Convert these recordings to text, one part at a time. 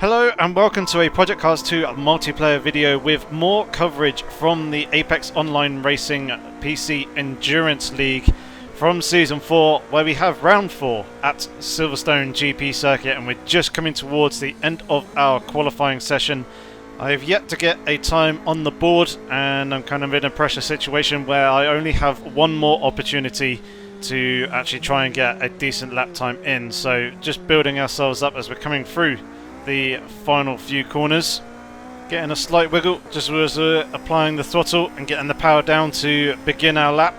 Hello and welcome to a Project Cars 2 multiplayer video with more coverage from the Apex Online Racing PC Endurance League from Season 4, where we have Round 4 at Silverstone GP Circuit, and we're just coming towards the end of our qualifying session. I have yet to get a time on the board, and I'm kind of in a pressure situation where I only have one more opportunity to actually try and get a decent lap time in, so just building ourselves up as we're coming through the final few corners, getting a slight wiggle just as we're applying the throttle and getting the power down to begin our lap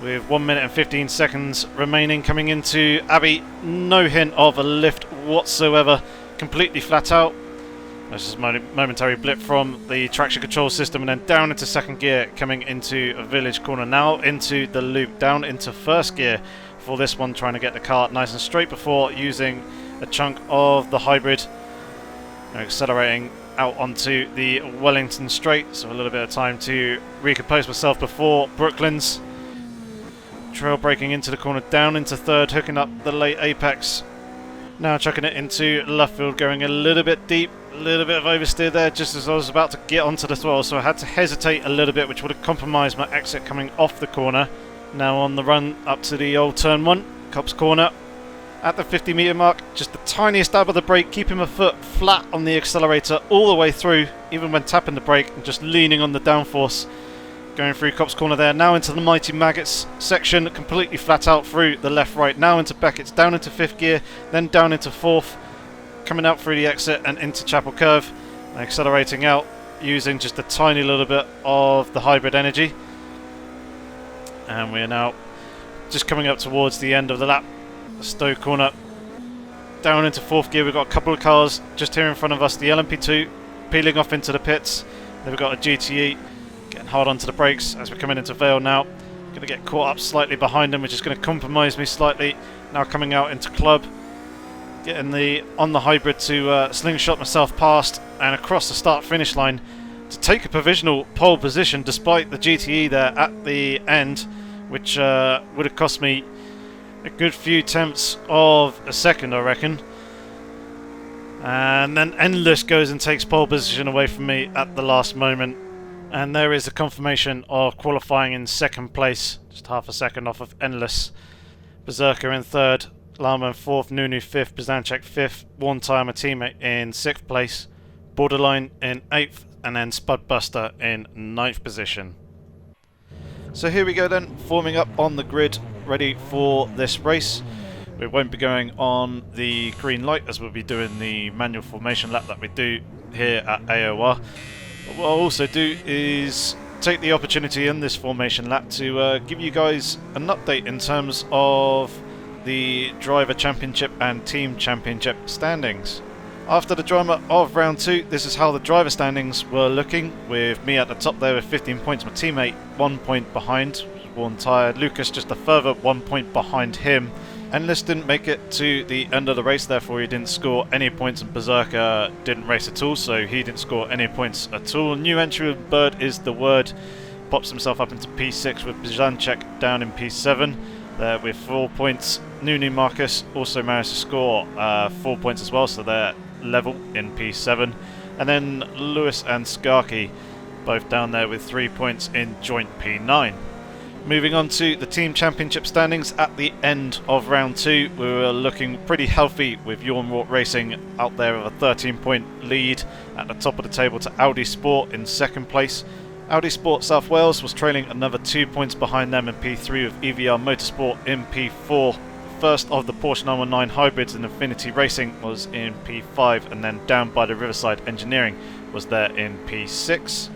with 1 minute and 15 seconds remaining. Coming into Abbey, no hint of a lift whatsoever, completely flat out. That's just a momentary blip from the traction control system, and then down into second gear, coming into a village corner, now into the loop, down into first gear for this one, trying to get the car nice and straight before using a chunk of the hybrid. Accelerating out onto the Wellington straight, so a little bit of time to recompose myself before Brooklands. Trail braking into the corner, down into third, hooking up the late apex. Now chucking it into Luffield, going a little bit deep, a little bit of oversteer there just as I was about to get onto the throttle, so I had to hesitate a little bit, which would have compromised my exit coming off the corner. Now on the run up to the old turn 1, Cops corner. At the 50 metre mark, just the tiniest dab of the brake, keeping my foot flat on the accelerator all the way through, even when tapping the brake and just leaning on the downforce. Going through Cops corner there, now into the Mighty Maggots section, completely flat out through the left-right, now into Beckett's, down into 5th gear, then down into 4th, coming out through the exit and into Chapel Curve, accelerating out using just a tiny little bit of the hybrid energy. And we are now just coming up towards the end of the lap. Stowe corner, down into 4th gear. We've got a couple of cars just here in front of us, the LMP2 peeling off into the pits. Then we've got a GTE getting hard onto the brakes as we're coming into Vale now. Going to get caught up slightly behind them, which is going to compromise me slightly. Now coming out into Club, getting on the hybrid to slingshot myself past and across the start finish line to take a provisional pole position despite the GTE there at the end, which would have cost me a good few tenths of a second, I reckon. And then Endless goes and takes pole position away from me at the last moment. And there is the confirmation of qualifying in second place, just half a second off of Endless. Berserker in third, Lama in fourth, Nunu fifth, Bizanchek fifth, One Time, a teammate, in sixth place, Borderline in eighth, and then Spudbuster in ninth position. So here we go then, forming up on the grid, ready for this race. We won't be going on the green light as we'll be doing the manual formation lap that we do here at AOR. But what I'll also do is take the opportunity in this formation lap to give you guys an update in terms of the Driver Championship and Team Championship standings. After the drama of round 2, this is how the driver standings were looking, with me at the top there with 15 points, my teammate 1 point behind, one tired, Lucas just a further 1 point behind him. Endless didn't make it to the end of the race, therefore he didn't score any points, and Berserker didn't race at all, so he didn't score any points at all. New entry with Bird is the word, pops himself up into P6 with Bizanchek down in P7. There with 4 points. Nunu Marcus also managed to score 4 points as well, so they're level in P7. And then Lewis and Skarky both down there with 3 points in joint P9. Moving on to the Team Championship standings at the end of round 2, we were looking pretty healthy with Jornrort Racing out there with a 13-point lead at the top of the table to Audi Sport in second place. Audi Sport South Wales was trailing another 2 points behind them in P3 with EVR Motorsport in P4. First of the Porsche 919 hybrids in Infinity Racing was in P5, and then down by the Riverside Engineering was there in P6.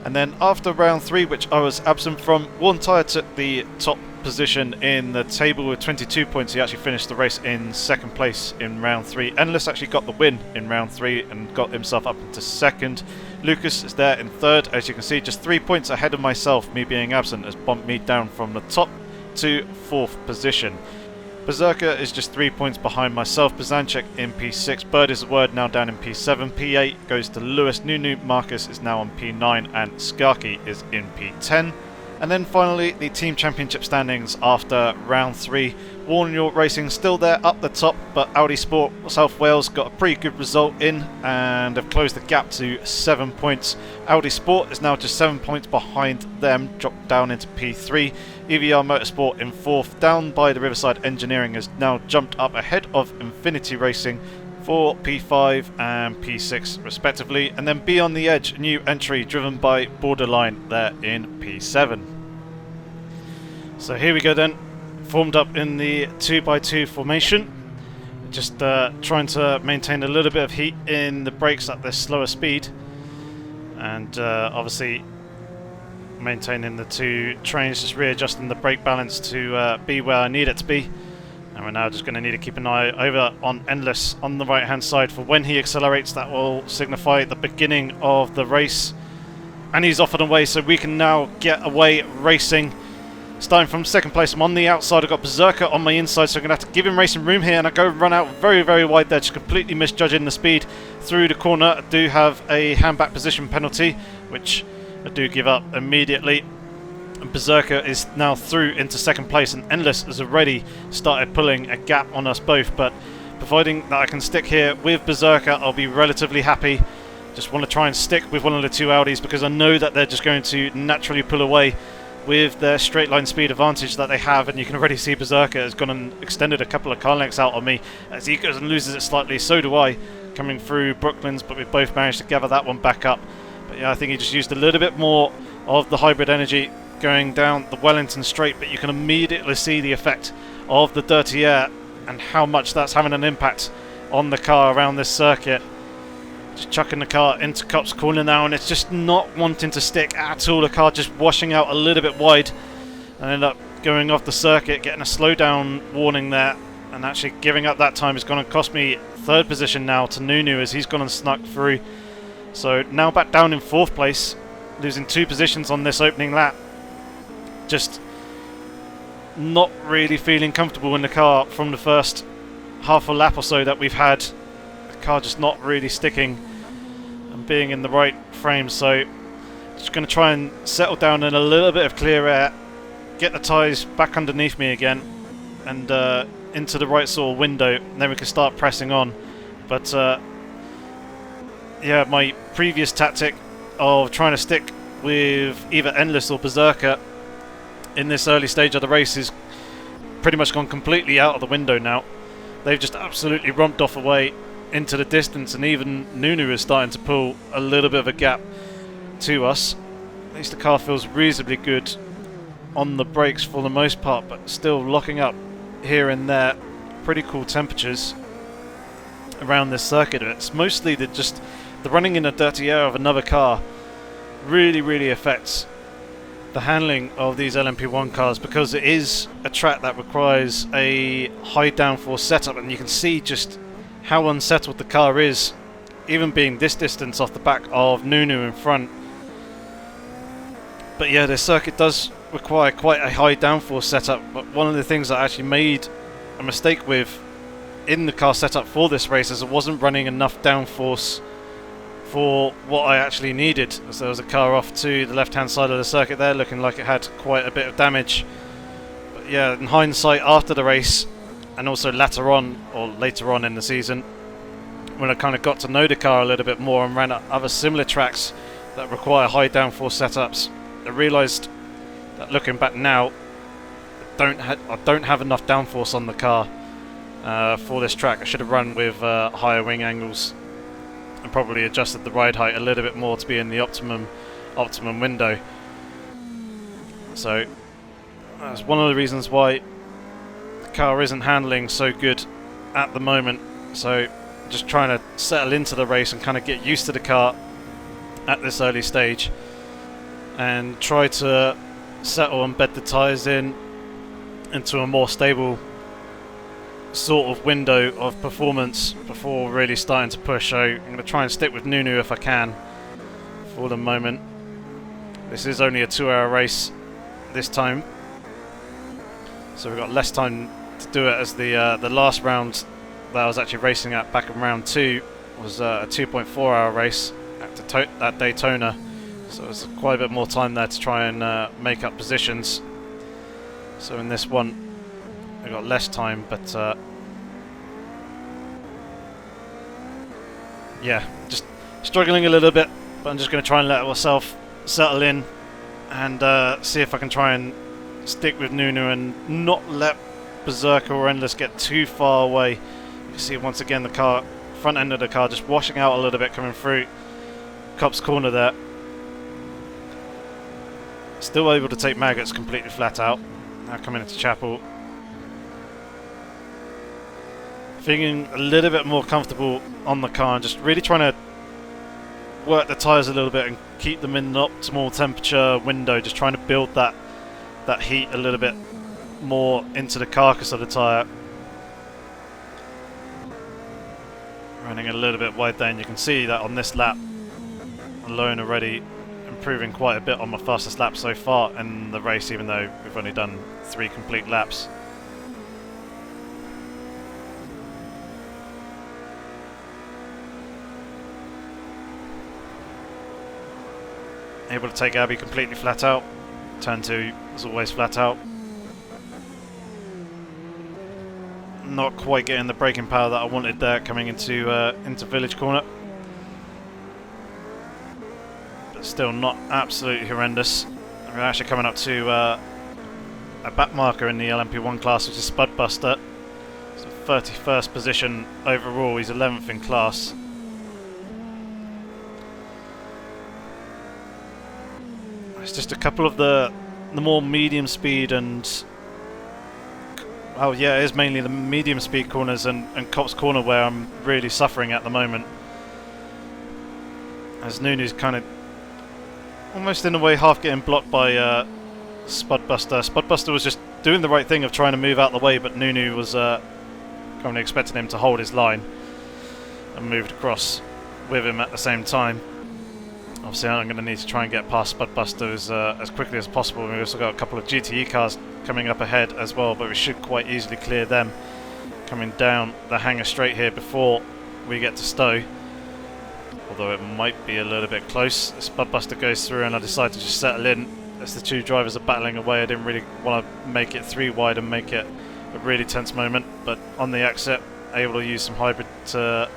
And then after round 3, which I was absent from, One Tyre took the top position in the table with 22 points. He actually finished the race in second place in round 3. Endless actually got the win in round 3 and got himself up into second. Lucas is there in third. As you can see, just 3 points ahead of myself. Me being absent has bumped me down from the top to fourth position. Berserker is just 3 points behind myself. Bizanchek in P6. Bird is the word, now down in P7. P8 goes to Lewis. Nunu Marcus is now on P9, and Skarky is in P10. And then finally, the Team Championship standings after round 3. Warren York Racing still there up the top, but Audi Sport South Wales got a pretty good result in and have closed the gap to 7 points. Audi Sport is now just 7 points behind them, dropped down into P3. EVR Motorsport in 4th, down by the Riverside Engineering, has now jumped up ahead of Infinity Racing for P5 and P6 respectively. And then Beyond the Edge, a new entry driven by Borderline there in P7. So here we go then. Formed up in the 2x2 formation, just trying to maintain a little bit of heat in the brakes at this slower speed, and obviously maintaining the two trains, just readjusting the brake balance to be where I need it to be. And we're now just going to need to keep an eye over on Endless on the right hand side for when he accelerates. That will signify the beginning of the race, and he's off and away, so we can now get away racing. Starting from second place, I'm on the outside. I've got Berserker on my inside, so I'm going to have to give him racing room here, and I go run out very, very wide there, just completely misjudging the speed through the corner. I do have a hand-back position penalty, which I do give up immediately. And Berserker is now through into second place, and Endless has already started pulling a gap on us both, but providing that I can stick here with Berserker, I'll be relatively happy. Just want to try and stick with one of the two Audis, because I know that they're just going to naturally pull away with their straight line speed advantage that they have. And you can already see Berserker has gone and extended a couple of car lengths out on me as he goes and loses it slightly. So do I, coming through Brooklands, but we've both managed to gather that one back up. But yeah, I think he just used a little bit more of the hybrid energy going down the Wellington straight, but you can immediately see the effect of the dirty air and how much that's having an impact on the car around this circuit. Just chucking the car into Copse Corner now, and it's just not wanting to stick at all. The car just washing out a little bit wide and end up going off the circuit, getting a slowdown warning there, and actually giving up that time is going to cost me third position now to Nunu as he's gone and snuck through. So now back down in fourth place, losing 2 positions on this opening lap. Just not really feeling comfortable in the car from the first half a lap or so that we've had. Car just not really sticking and being in the right frame, so just going to try and settle down in a little bit of clear air, get the tyres back underneath me again and into the right sort of window, and then we can start pressing on. But yeah, my previous tactic of trying to stick with either Endless or Berserker in this early stage of the race is pretty much gone completely out of the window now. They've just absolutely romped off away into the distance, and even Nunu is starting to pull a little bit of a gap to us. At least the car feels reasonably good on the brakes for the most part, but still locking up here and there. Pretty cool temperatures around this circuit. It's mostly the running in the dirty air of another car really affects the handling of these LMP1 cars, because it is a track that requires a high downforce setup, and you can see just how unsettled the car is, even being this distance off the back of Nunu in front. But yeah, this circuit does require quite a high downforce setup, but one of the things that I actually made a mistake with in the car setup for this race is I wasn't running enough downforce for what I actually needed. So there was a car off to the left hand side of the circuit there, looking like it had quite a bit of damage. But yeah, in hindsight after the race, and also later on in the season, when I kind of got to know the car a little bit more and ran other similar tracks that require high downforce setups, I realised that looking back now, I don't have enough downforce on the car for this track. I should have run with higher wing angles and probably adjusted the ride height a little bit more to be in the optimum window. So that's one of the reasons why car isn't handling so good at the moment. So just trying to settle into the race and kind of get used to the car at this early stage and try to settle and bed the tyres into a more stable sort of window of performance before really starting to push. So I'm going to try and stick with Nunu if I can for the moment. This is only a 2-hour race this time, so we've got less time to do it, as the last round that I was actually racing back in round 2 was a 2.4 hour race at Daytona. So there's quite a bit more time there to try and make up positions. So in this one, I got less time, but yeah, just struggling a little bit. But I'm just going to try and let myself settle in and see if I can try and stick with Nunu and not let Berserker or Endless get too far away. You see once again the car, front end of the car just washing out a little bit coming through Cop's corner there. Still able to take Maggots completely flat out. Now coming into Chapel. Feeling a little bit more comfortable on the car and just really trying to work the tyres a little bit and keep them in an optimal temperature window, just trying to build that heat a little bit more into the carcass of the tyre. Running a little bit wide down, you can see that on this lap alone already improving quite a bit on my fastest lap so far in the race, even though we've only done 3 complete laps. Able to take Abby completely flat out. Turn 2 is always flat out. Not quite getting the braking power that I wanted there coming into Village Corner. But still not absolutely horrendous. We're actually coming up to a back marker in the LMP1 class, which is Spudbuster. So 31st position overall, he's 11th in class. It's just a couple of the more medium speed and... Oh yeah, it is mainly the medium speed corners and Cop's corner where I'm really suffering at the moment. As Nunu's kind of almost in a way half getting blocked by Spudbuster. Spudbuster was just doing the right thing of trying to move out the way, but Nunu was kind of expecting him to hold his line and moved across with him at the same time. Obviously I'm going to need to try and get past Spudbuster as quickly as possible. We've also got a couple of GTE cars coming up ahead as well, but we should quite easily clear them coming down the hangar straight here before we get to Stowe. Although it might be a little bit close. Spudbuster goes through and I decide to just settle in as the 2 drivers are battling away. I didn't really want to make it 3 wide and make it a really tense moment, but on the exit able to use some hybrid to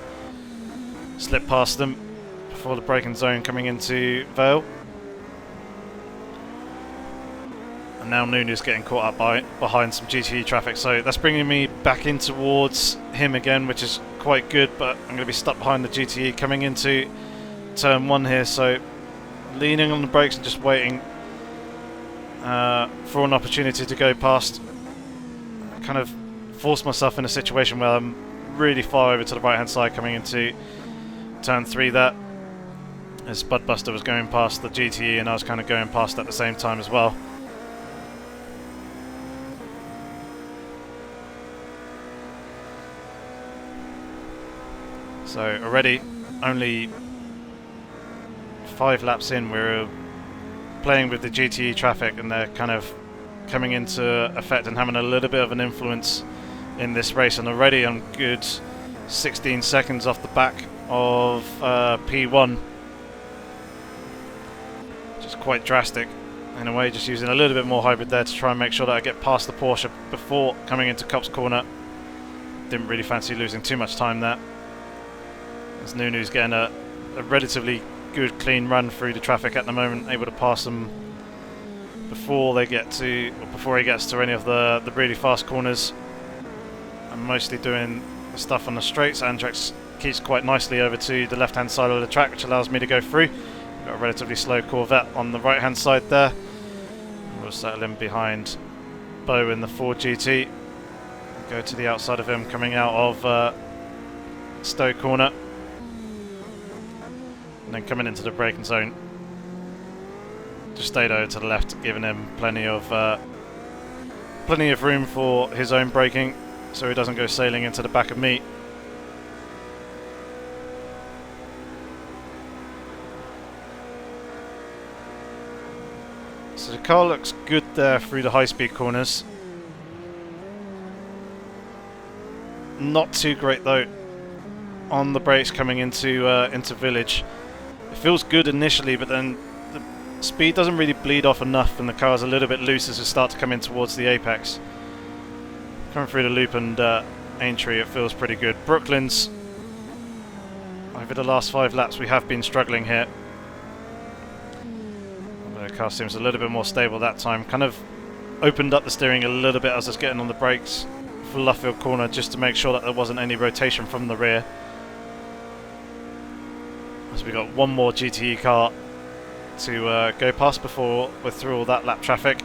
slip past them before the braking zone coming into Vale. And now Nunu's getting caught up behind some GTE traffic, so that's bringing me back in towards him again, which is quite good, but I'm going to be stuck behind the GTE coming into turn 1 here, so leaning on the brakes and just waiting for an opportunity to go past. I kind of forced myself in a situation where I'm really far over to the right hand side coming into turn 3 there, as Spudbuster was going past the GTE and I was kind of going past at the same time as well. So already only 5 laps in, we're playing with the GTE traffic and they're kind of coming into effect and having a little bit of an influence in this race, and already I'm good 16 seconds off the back of P1. Just quite drastic in a way, just using a little bit more hybrid there to try and make sure that I get past the Porsche before coming into Cop's corner. Didn't really fancy losing too much time there, as Nunu's getting a relatively good clean run through the traffic at the moment, able to pass them before he gets to any of the really fast corners. I'm mostly doing the stuff on the straights. Andrex keeps quite nicely over to the left hand side of the track, which allows me to go through. Got a relatively slow Corvette on the right hand side there. We'll settle in behind Bo in the Ford GT. Go to the outside of him coming out of Stowe corner. And then coming into the braking zone, just stayed over to the left, giving him plenty of room for his own braking, so he doesn't go sailing into the back of me. So the car looks good there through the high-speed corners. Not too great though on the brakes coming into Village. It feels good initially, but then the speed doesn't really bleed off enough, and the car's a little bit loose as we start to come in towards the apex. Coming through the loop and Aintree, it feels pretty good. Brooklands, over the last 5 laps we have been struggling here. The car seems a little bit more stable that time. Kind of opened up the steering a little bit as I was getting on the brakes for Luffield corner, just to make sure that there wasn't any rotation from the rear. As we got one more GTE car to go past before we're through all that lap traffic.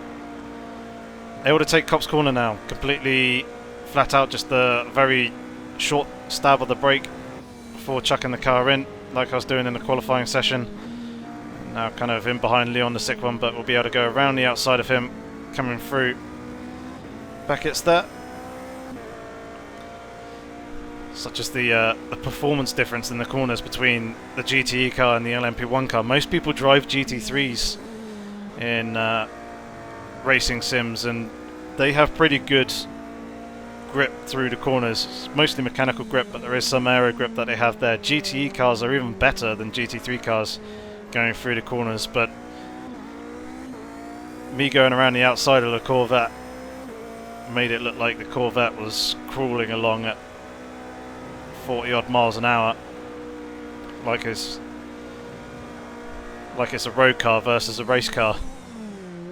Able to take Copse corner now, completely flat out, just a very short stab of the brake before chucking the car in, like I was doing in the qualifying session. Now kind of in behind Leon, the sick one, but we'll be able to go around the outside of him, coming through. Beckett's there. Such as the performance difference in the corners between the GTE car and the LMP1 car. Most people drive GT3s in racing sims, and they have pretty good grip through the corners. It's mostly mechanical grip, but there is some aero grip that they have there. GTE cars are even better than GT3 cars going through the corners, but me going around the outside of the Corvette made it look like the Corvette was crawling along at 40 odd miles an hour, like it's a road car versus a race car.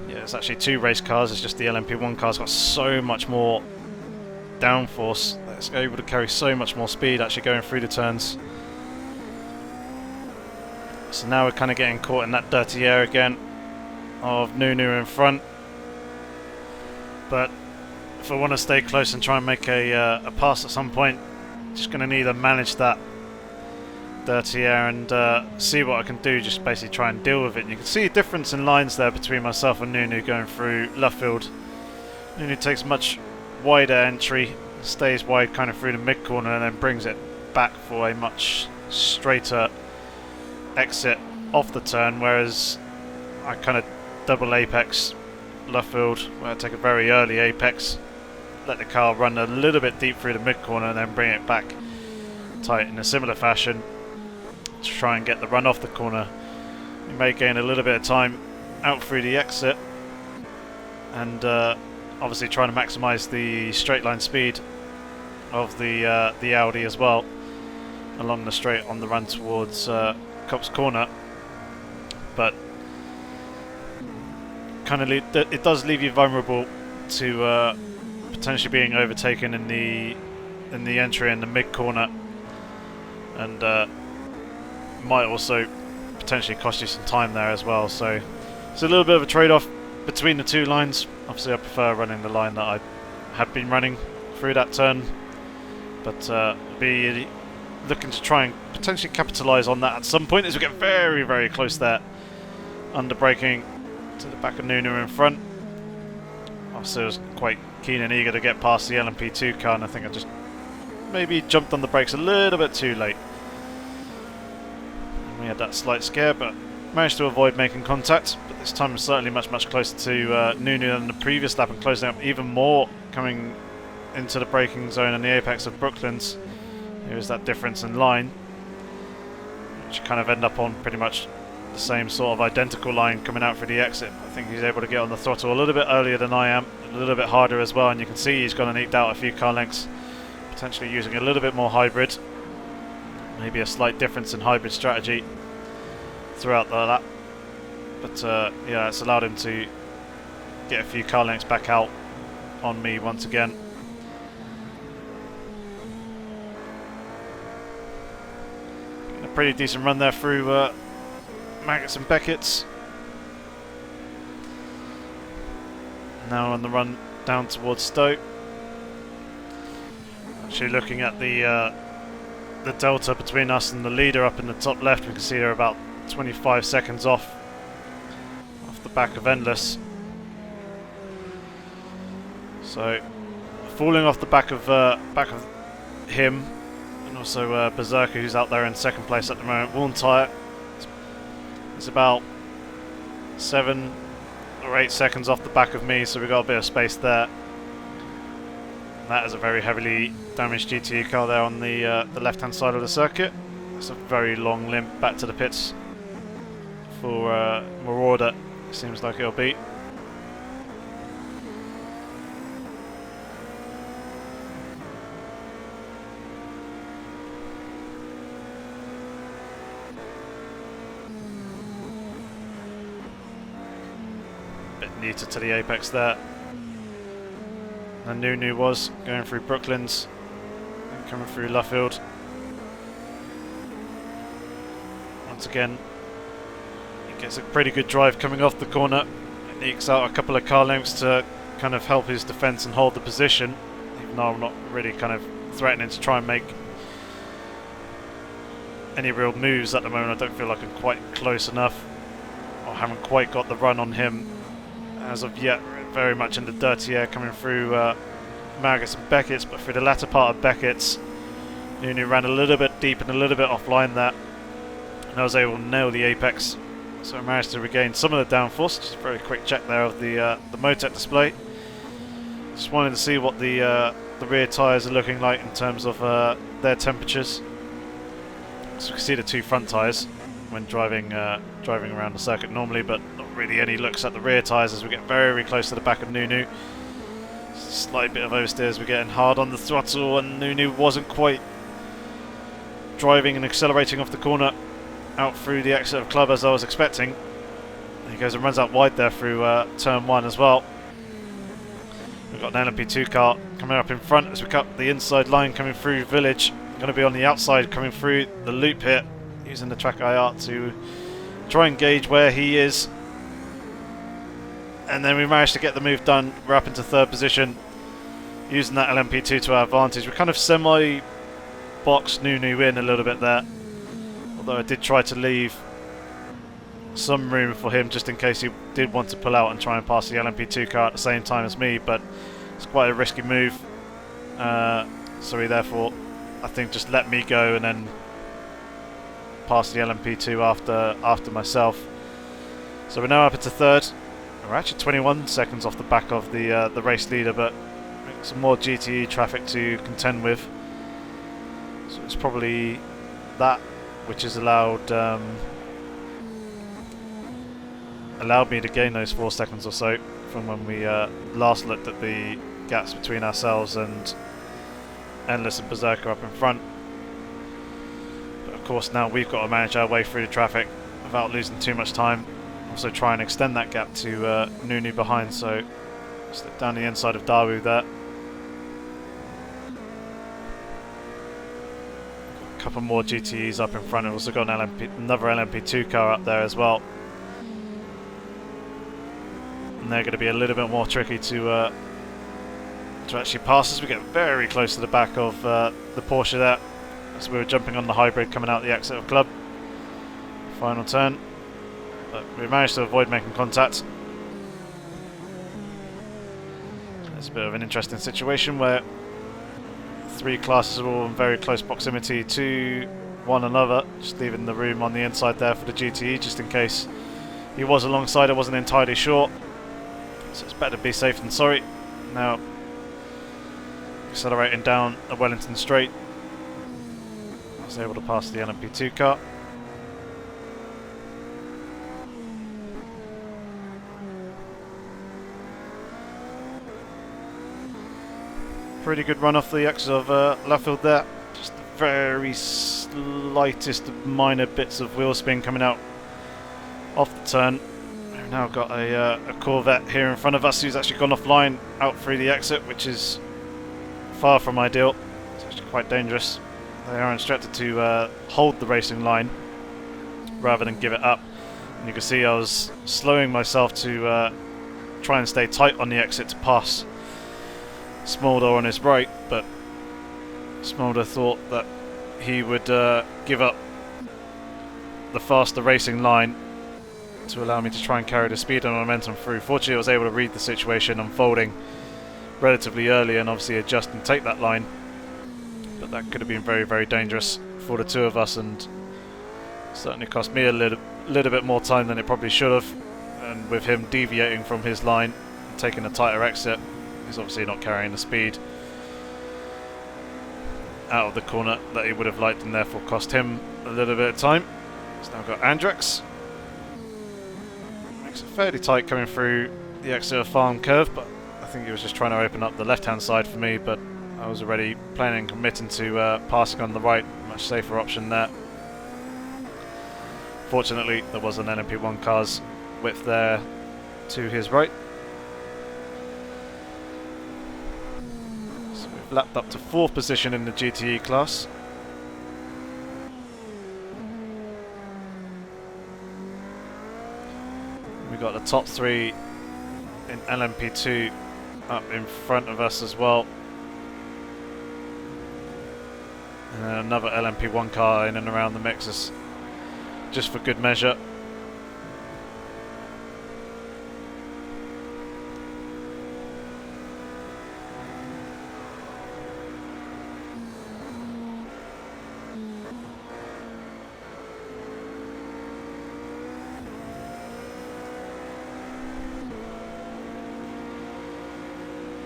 Yeah, it's actually 2 race cars. It's just the LMP1 car's got so much more downforce. It's able to carry so much more speed actually going through the turns. So now we're kind of getting caught in that dirty air again of Nunu in front. But if I want to stay close and try and make a pass at some point, just going to need to manage that dirty air and see what I can do, just basically try and deal with it. And you can see a difference in lines there between myself and Nunu going through Luffield. Nunu takes much wider entry, stays wide kind of through the mid corner, and then brings it back for a much straighter exit off the turn, whereas I kind of double apex Luffield, where I take a very early apex, let the car run a little bit deep through the mid corner and then bring it back tight in a similar fashion to try and get the run off the corner. You may gain a little bit of time out through the exit, and obviously trying to maximise the straight line speed of the Audi as well along the straight on the run towards Copse corner. But kind of it does leave you vulnerable to potentially being overtaken in the entry in the mid corner, and might also potentially cost you some time there as well. So it's a little bit of a trade-off between the 2 lines. Obviously I prefer running the line that I had been running through that turn, but be looking to try and potentially capitalise on that at some point as we get very, very close there, under braking to the back of Nunu in front. Obviously I was quite keen and eager to get past the LMP2 car, and I think I just maybe jumped on the brakes a little bit too late. We had that slight scare, but managed to avoid making contact. But this time was certainly much, much closer to Nunu than the previous lap, and closing up even more coming into the braking zone and the apex of Brooklands. Here's that difference in line, which kind of end up on pretty much the same sort of identical line coming out for the exit. I think he's able to get on the throttle a little bit earlier than I am, a little bit harder as well, and you can see he's gone and eked out a few car lengths, potentially using a little bit more hybrid, maybe a slight difference in hybrid strategy throughout the lap. But yeah, it's allowed him to get a few car lengths back out on me once again. A pretty decent run there through Maggots and Beckett's. Now on the run down towards Stowe. Actually looking at the delta between us and the leader up in the top left, we can see they're about 25 seconds off the back of Endless. So falling off the back of him, and also Berserker, who's out there in second place at the moment. Worn tyre. It's about 7 or 8 seconds off the back of me, so we've got a bit of space there. That is a very heavily damaged GTE car there on the left-hand side of the circuit. It's a very long limp back to the pits for Marauder, it seems like it'll be. Bit neater to the apex there. And Nunu was going through Brooklands and coming through Luffield. Once again, he gets a pretty good drive coming off the corner. He ekes out a couple of car lengths to kind of help his defence and hold the position, even though I'm not really kind of threatening to try and make any real moves at the moment. I don't feel like I'm quite close enough, or haven't quite got the run on him as of yet. Very much in the dirty air coming through Margus and Beckett's, but through the latter part of Beckett's, Nunu ran a little bit deep and a little bit offline there, and I was able to nail the apex, so I managed to regain some of the downforce. Just a very quick check there of the Motec display. Just wanted to see what the rear tyres are looking like in terms of their temperatures. So we can see the two front tyres when driving around the circuit normally, but not really any looks at the rear tyres as we get very close to the back of Nunu. Slight bit of oversteers, we're getting hard on the throttle, and Nunu wasn't quite driving and accelerating off the corner out through the exit of club as I was expecting. He goes and runs out wide there through turn 1 as well. We've got an LMP2 car coming up in front as we cut the inside line coming through Village. Going to be on the outside coming through the loop here, using the TrackIR to try and gauge where he is. And then we managed to get the move done. We're up into third position, using that LMP2 to our advantage. We kind of semi-boxed Nunu in a little bit there, although I did try to leave some room for him just in case he did want to pull out and try and pass the LMP2 car at the same time as me, but it's quite a risky move. So he therefore, I think, just let me go and then pass the LMP2 after myself. So we're now up into third. We're actually 21 seconds off the back of the race leader, but some more GTE traffic to contend with. So it's probably that which has allowed me to gain those 4 seconds or so from when we last looked at the gaps between ourselves and Endless and Berserker up in front. But of course now we've got to manage our way through the traffic without losing too much time. Also try and extend that gap to Nunu behind, so slip down the inside of Dawu there. A couple more GTEs up in front. I've also got another LMP2 car up there as well. And they're going to be a little bit more tricky to actually pass as we get very close to the back of the Porsche there, as we were jumping on the hybrid coming out the exit of club. Final turn, but we managed to avoid making contact. It's a bit of an interesting situation where 3 classes are all in very close proximity to one another, just leaving the room on the inside there for the GTE just in case he was alongside. I wasn't entirely sure, so it's better to be safe than sorry. Now accelerating down a Wellington straight, I was able to pass the LMP2 car. Pretty good run off the exit of Luffield there. Just the very slightest minor bits of wheel spin coming out off the turn. We've now got a Corvette here in front of us who's actually gone offline out through the exit, which is far from ideal. It's actually quite dangerous. They are instructed to hold the racing line rather than give it up. And you can see I was slowing myself to try and stay tight on the exit to pass Smolder on his right, but Smolder thought that he would give up the faster racing line to allow me to try and carry the speed and momentum through. Fortunately, I was able to read the situation unfolding relatively early and obviously adjust and take that line, but that could have been very dangerous for the two of us, and certainly cost me a little bit more time than it probably should have. And with him deviating from his line and taking a tighter exit, he's obviously not carrying the speed out of the corner that he would have liked, and therefore cost him a little bit of time. He's now got Andrex fairly tight coming through the exit of farm curve, but I think he was just trying to open up the left-hand side for me, but I was already planning and committing to passing on the right, much safer option there. Fortunately, there was an LMP1 car's width there to his right. So we've lapped up to 4th position in the GTE class. We've got the top 3 in LMP2 up in front of us as well. And another LMP1 car in and around the mixes, just for good measure.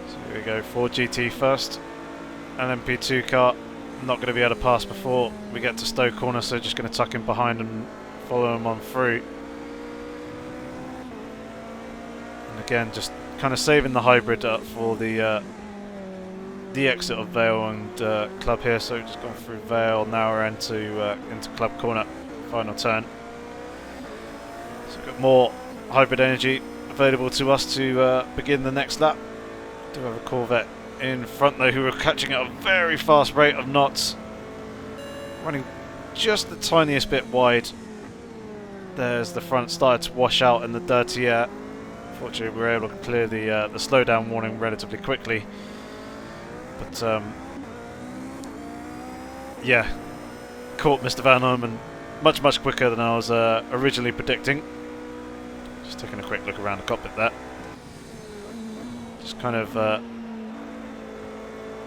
So here we go, 4GT first. LMP2 car not going to be able to pass before we get to Stowe corner, so just going to tuck in behind and follow him on through. And again, just kind of saving the hybrid up for the exit of Vale and Club here, so just going through Vale, now we're into Club corner, final turn. So we've got more hybrid energy available to us to begin the next lap. Do have a Corvette in front though, who are catching at a very fast rate of knots, running just the tiniest bit wide. There's the front started to wash out in the dirty air. Fortunately, we were able to clear the slowdown warning relatively quickly. But yeah, caught Mr. Van Orman much quicker than I was originally predicting. Just taking a quick look around the cockpit there. Just kind of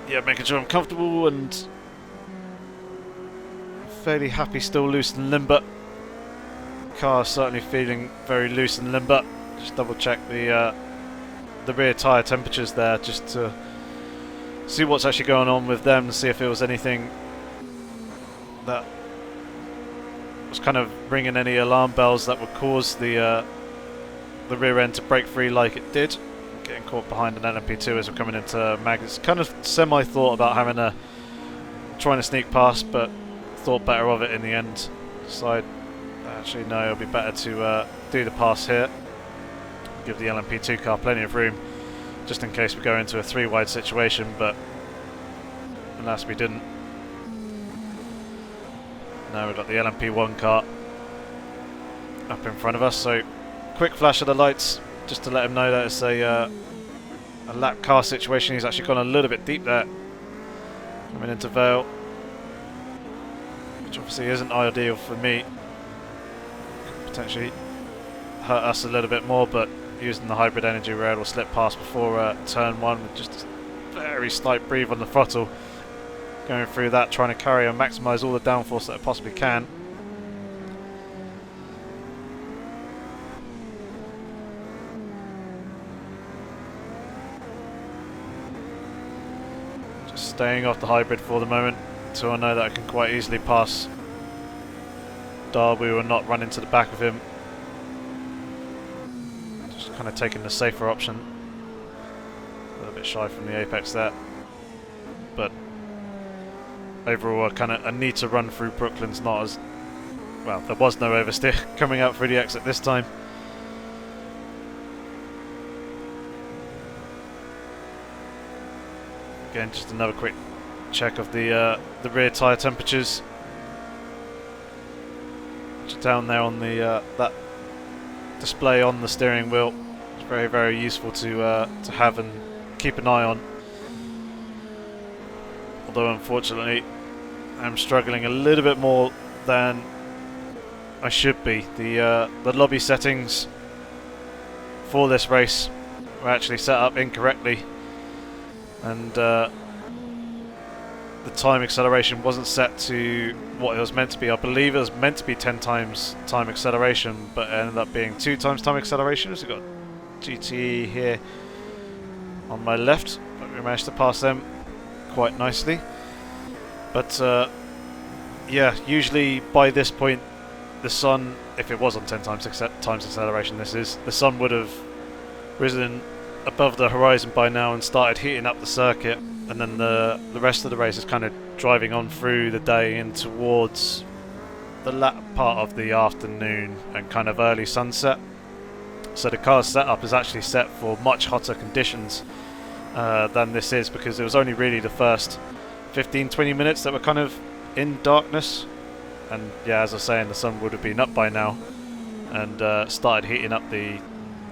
yeah, making sure I'm comfortable and fairly happy, still loose and limber. Car certainly feeling very loose and limber. Just double check the rear tyre temperatures there, just to see what's actually going on with them, see if it was anything that was kind of ringing any alarm bells that would cause the rear end to break free like it did. Getting caught behind an LMP2 as we're coming into Magnus. Kind of semi-thought about having trying to sneak past, but thought better of it in the end. Decided actually no, it'll be better to do the pass here. Give the LMP2 car plenty of room, just in case we go into a 3-wide situation, but alas we didn't. Now we've got the LMP1 car up in front of us, so quick flash of the lights, just to let him know that it's a lap car situation. He's actually gone a little bit deep there, coming into Vale, which obviously isn't ideal for me. Could potentially hurt us a little bit more, but using the hybrid energy we're able to slip past before turn 1 with just a very slight breathe on the throttle. Going through that, trying to carry and maximise all the downforce that I possibly can. Staying off the hybrid for the moment until I know that I can quite easily pass Darby and not run into the back of him. Just kind of taking the safer option. A little bit shy from the apex there, but overall I need to run through Brooklyn's not as well. There was no oversteer coming out through the exit this time. Again, just another quick check of the rear tyre temperatures. Just down there on the that display on the steering wheel. It's very useful to have and keep an eye on. Although unfortunately, I'm struggling a little bit more than I should be. The lobby settings for this race were actually set up incorrectly. And the time acceleration wasn't set to what it was meant to be. I believe it was meant to be 10 times time acceleration, but it ended up being 2 times time acceleration. So we've got GTE here on my left, but we managed to pass them quite nicely. But yeah, usually by this point the sun if it was on 10 times acceleration, the sun would have risen above the horizon by now and started heating up the circuit, and then the rest of the race is kind of driving on through the day and towards the latter part of the afternoon and kind of early sunset. So the car's setup is actually set for much hotter conditions than this is, because it was only really the first 15-20 minutes that were kind of in darkness, and yeah, as I was saying, the sun would have been up by now and started heating up the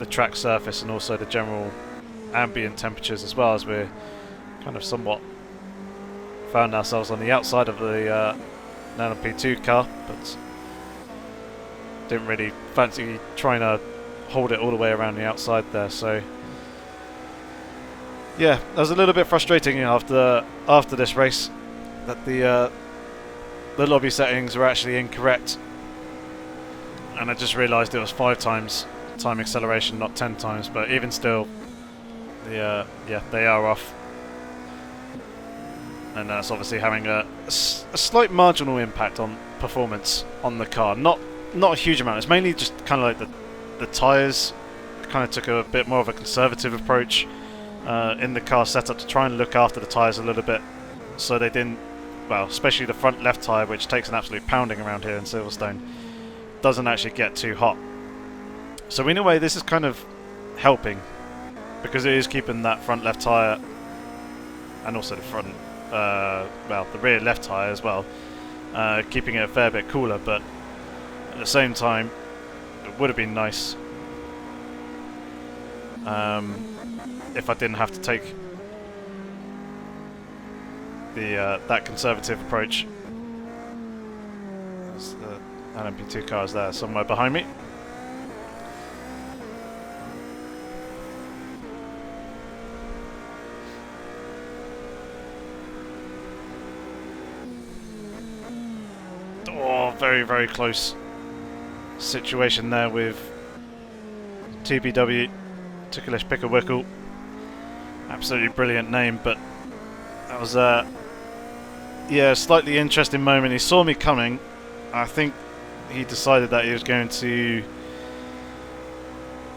track surface and also the general ambient temperatures, as well as we're kind of somewhat found ourselves on the outside of the LMP2 car, but didn't really fancy trying to hold it all the way around the outside there. So yeah, that was a little bit frustrating after this race that the lobby settings were actually incorrect, and I just realised it was 5 times time acceleration, not 10 times. But even still, yeah, they are off, and that's obviously having a slight marginal impact on performance on the car. Not a huge amount. It's mainly just kind of like the tyres. Kind of took a bit more of a conservative approach in the car setup to try and look after the tyres a little bit, so they didn't, well, especially the front left tyre, which takes an absolute pounding around here in Silverstone, doesn't actually get too hot. So in a way this is kind of helping, because it is keeping that front left tyre and also the front, well, the rear left tyre as well, keeping it a fair bit cooler. But at the same time, it would have been nice if I didn't have to take that conservative approach. There's the LMP2 cars there somewhere behind me. Oh, very, very close situation there with TPW, Ticklish Pickerwickle. Absolutely brilliant name, but that was yeah, a slightly interesting moment. He saw me coming. I think he decided that he was going to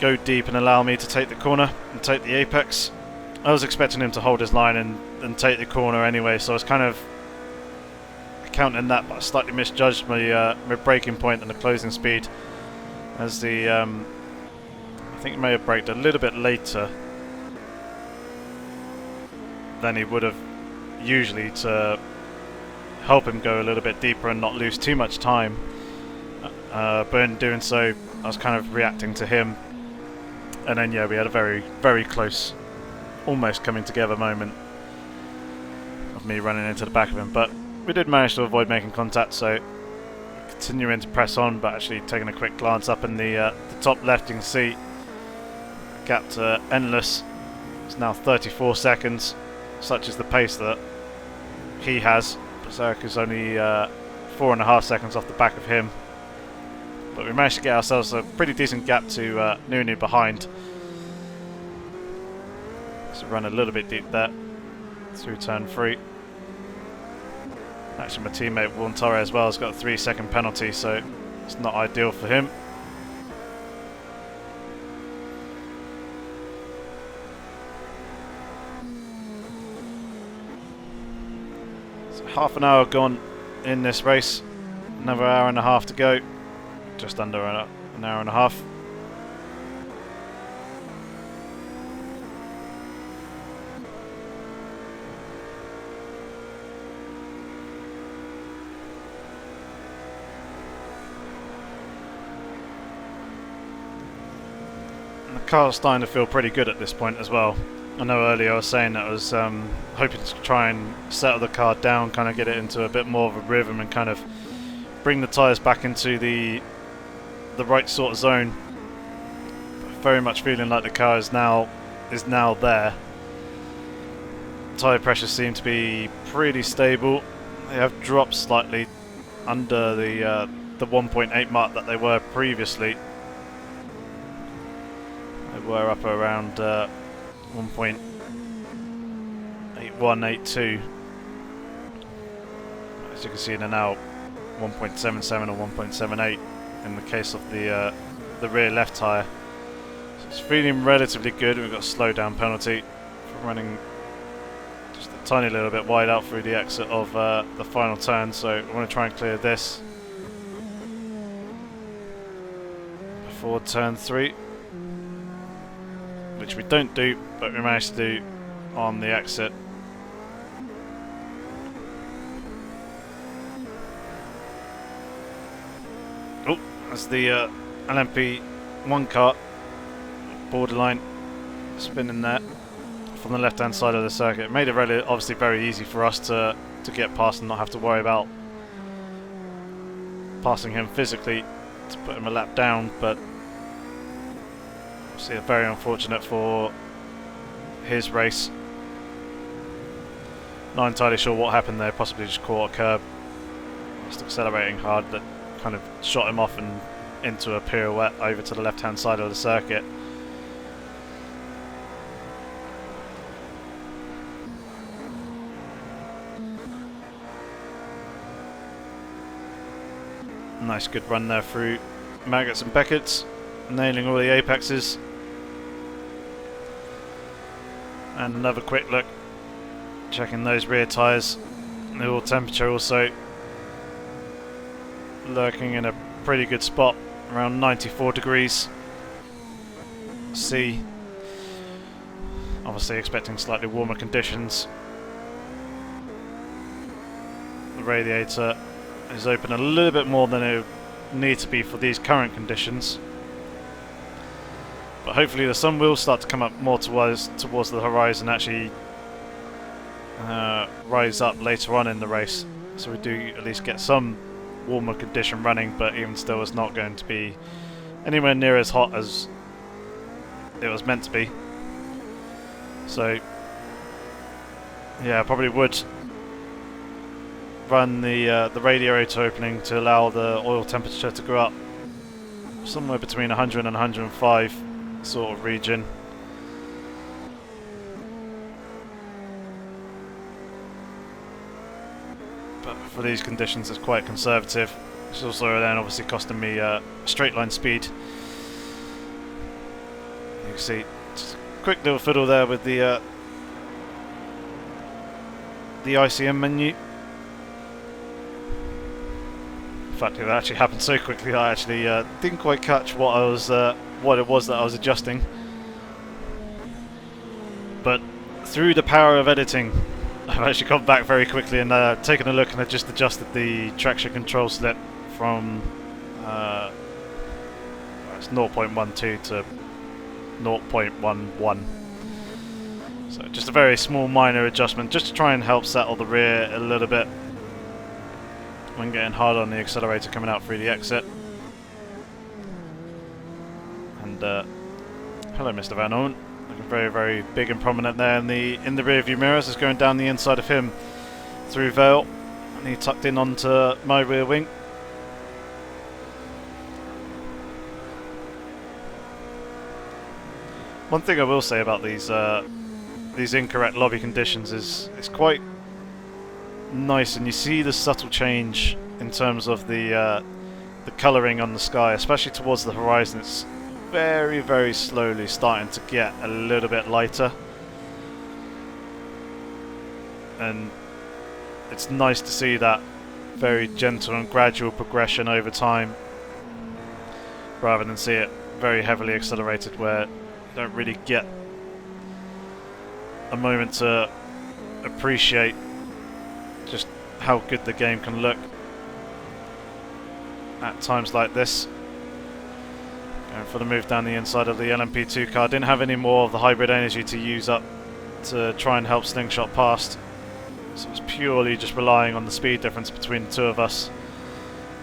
go deep and allow me to take the corner and take the apex. I was expecting him to hold his line and take the corner anyway, so I was kind of counting that, but I slightly misjudged my braking point and the closing speed, as the I think he may have braked a little bit later than he would have usually to help him go a little bit deeper and not lose too much time. But in doing so, I was kind of reacting to him, and then yeah, we had a very, very close, almost coming together moment of me running into the back of him. But we did manage to avoid making contact, so continuing to press on, but actually taking a quick glance up in the top left, you can see gap to Endless. It's now 34 seconds. Such is the pace that he has. Berserk is only 4.5 seconds off the back of him. But we managed to get ourselves a pretty decent gap to Nunu behind. So run a little bit deep there through turn 3. Actually, my teammate Alacantara as well has got a 3-second penalty, so it's not ideal for him. Half an hour gone in this race, another hour and a half to go, just under an hour and a half. And the car's starting to feel pretty good at this point as well. I know earlier I was saying that I was hoping to try and settle the car down, kind of get it into a bit more of a rhythm and kind of bring the tyres back into the right sort of zone. But very much feeling like the car is now there. Tyre pressures seem to be pretty stable. They have dropped slightly under the 1.8 mark that they were previously. They were up around 1.8182. As you can see, they're now 1.77 or 1.78 in the case of the rear left tyre. So it's feeling relatively good. We've got a slow down penalty for running just a tiny little bit wide out through the exit of the final turn, so I want to try and clear this before turn 3, which we don't do, but we managed to do on the exit. Oh, that's the LMP1 car, borderline spinning there from the left hand side of the circuit. It made it really, obviously very easy for us to get past and not have to worry about passing him physically to put him a lap down, but obviously very unfortunate for his race. Not entirely sure what happened there, possibly just caught a curb, just accelerating hard, that kind of shot him off and into a pirouette over to the left hand side of the circuit. Nice good run there through Maggots and Beckett's, nailing all the apexes. And another quick look, checking those rear tyres. The oil temperature also lurking in a pretty good spot, around 94 degrees C. Obviously expecting slightly warmer conditions. The radiator is open a little bit more than it would need to be for these current conditions, but hopefully the sun will start to come up more towards the horizon, actually rise up later on in the race, so we do at least get some warmer condition running, but even still it's not going to be anywhere near as hot as it was meant to be. So yeah, I probably would run the radiator opening to allow the oil temperature to go up somewhere between 100 and 105 sort of region. But for these conditions it's quite conservative. It's also then obviously costing me straight line speed. You can see just a quick little fiddle there with the ICM menu. In fact, it actually happened so quickly that I actually didn't quite catch what it was that I was adjusting. But through the power of editing, I've actually come back very quickly and taken a look, and I just adjusted the traction control slip from it's 0.12 to 0.11. So just a very small minor adjustment, just to try and help settle the rear a little bit when getting hard on the accelerator coming out through the exit. And hello, Mr. Van Owen, looking very, very big and prominent there in the rear view mirrors, as going down the inside of him through F.O.O.L, and he tucked in onto my rear wing. One thing I will say about these incorrect lobby conditions is it's quite nice, and you see the subtle change in terms of the colouring on the sky, especially towards the horizon. It's very, very slowly starting to get a little bit lighter, and it's nice to see that very gentle and gradual progression over time, rather than see it very heavily accelerated where you don't really get a moment to appreciate just how good the game can look at times like this. Going for the move down the inside of the LMP2 car. Didn't have any more of the hybrid energy to use up to try and help slingshot past, so it's purely just relying on the speed difference between the two of us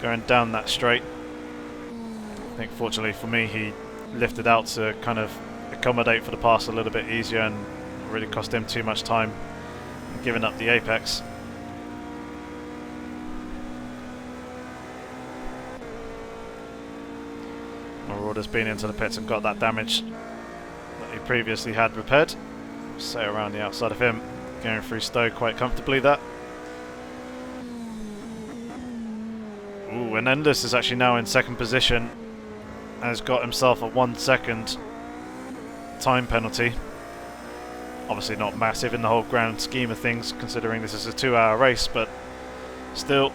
going down that straight. I think fortunately for me he lifted out to kind of accommodate for the pass a little bit easier, and really cost him too much time giving up the apex. Marauder's been into the pits and got that damage that he previously had repaired. So around the outside of him, going through Stowe quite comfortably there. Ooh, and Endless is actually now in second position. Has got himself a 1 second time penalty. Obviously not massive in the whole grand scheme of things, considering this is a 2-hour race, but still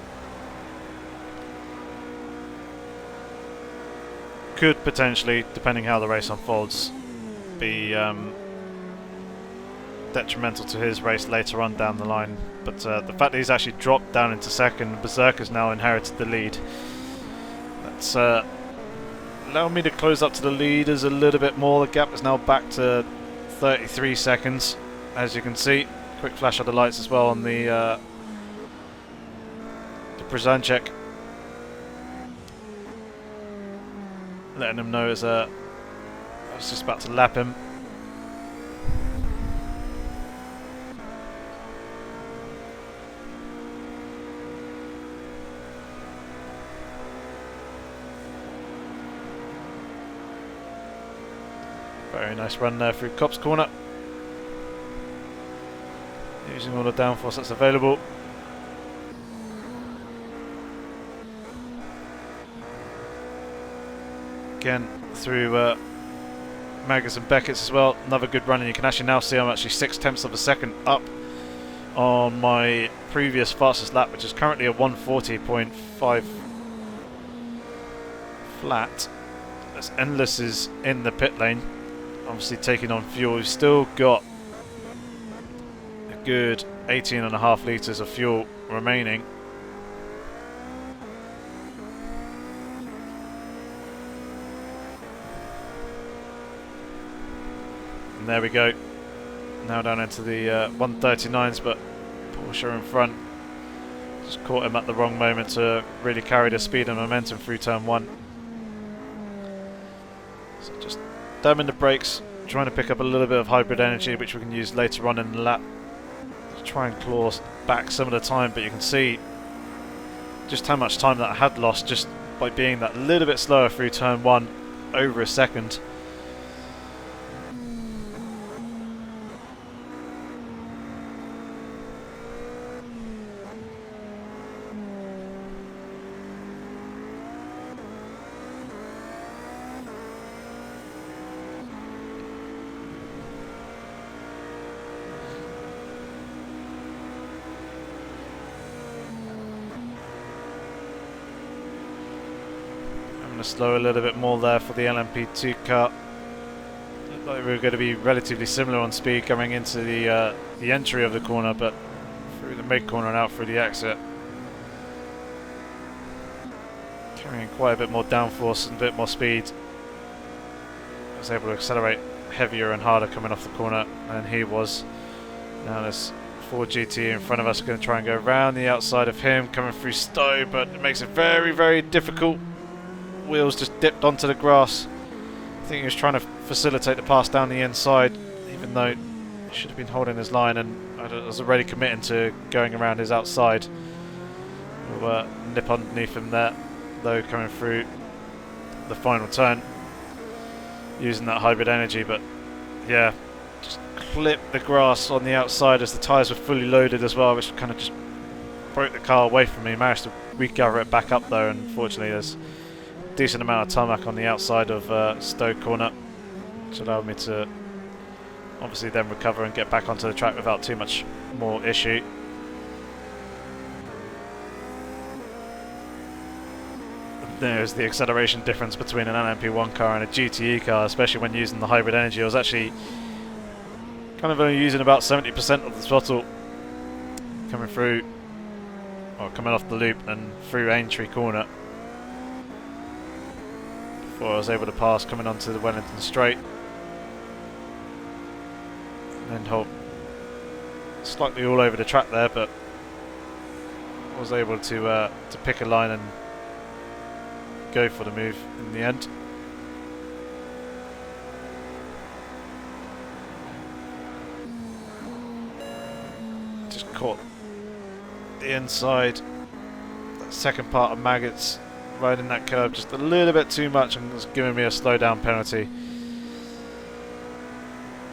could potentially, depending how the race unfolds, be detrimental to his race later on down the line. But the fact that he's actually dropped down into second, Berserker's now inherited the lead. That's allowed me to close up to the leaders a little bit more. The gap is now back to 33 seconds, as you can see. Quick flash of the lights as well on the Brzezinski, letting him know as I was just about to lap him. Very nice run there through Cop's corner, using all the downforce that's available. Again through Maggers and Beckett's as well. Another good run, and you can actually now see I'm actually 6/10 of a second up on my previous fastest lap, which is currently a 140.5 flat. As Endless is in the pit lane, obviously taking on fuel. We've still got a good 18.5 litres of fuel remaining. And there we go. Now down into the 139s, but Porsche in front. Just caught him at the wrong moment to really carry the speed and momentum through turn 1. So just damming the brakes, trying to pick up a little bit of hybrid energy, which we can use later on in the lap to try and claw back some of the time. But you can see just how much time that I had lost just by being that little bit slower through turn 1, over a second. Slow a little bit more there for the LMP2 car. Looked like we were going to be relatively similar on speed coming into the entry of the corner, but through the mid corner and out through the exit, carrying quite a bit more downforce and a bit more speed. I was able to accelerate heavier and harder coming off the corner than he was. Now there's Ford GT in front of us, going to try and go around the outside of him, coming through Stowe, but it makes it very, very difficult. Wheels just dipped onto the grass. I think he was trying to facilitate the pass down the inside, even though he should have been holding his line, and I was already committing to going around his outside. We'll nip underneath him there, though, coming through the final turn, using that hybrid energy. But yeah, just clipped the grass on the outside as the tyres were fully loaded as well, which kind of just broke the car away from me. Managed to regather it back up though, and unfortunately there's decent amount of tarmac on the outside of Stowe corner, which allowed me to obviously then recover and get back onto the track without too much more issue. There's the acceleration difference between an LMP1 car and a GTE car, especially when using the hybrid energy. I was actually kind of only using about 70% of the throttle coming through, or coming off the loop and through Aintree corner, before I was able to pass coming onto the Wellington straight, and then hold slightly all over the track there, but I was able to pick a line and go for the move in the end. Just caught the inside, that second part of Maggots riding that curb just a little bit too much, and was giving me a slow down penalty.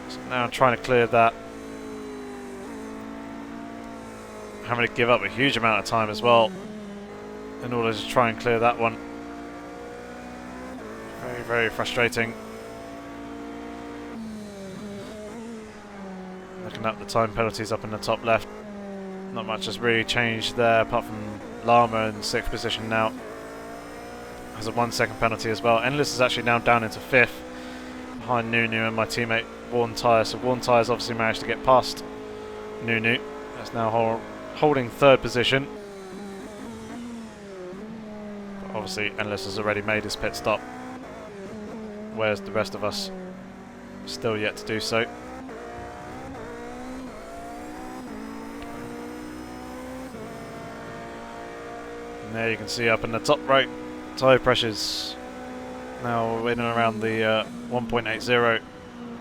So now I'm trying to clear that. Having to give up a huge amount of time as well. in order to try and clear that one. Very, very frustrating. Looking at the time penalties up in the top left, not much has really changed there apart from Llama in 6th position now. Has a 1 second penalty as well. Endless is actually now down into 5th behind Nunu and my teammate Worn Tyre. So Worn Tyre's obviously managed to get past Nunu. That's now holding 3rd position. But obviously Endless has already made his pit stop, whereas the rest of us still yet to do so. And there you can see up in the top right, tyre pressures now in and around the 1.80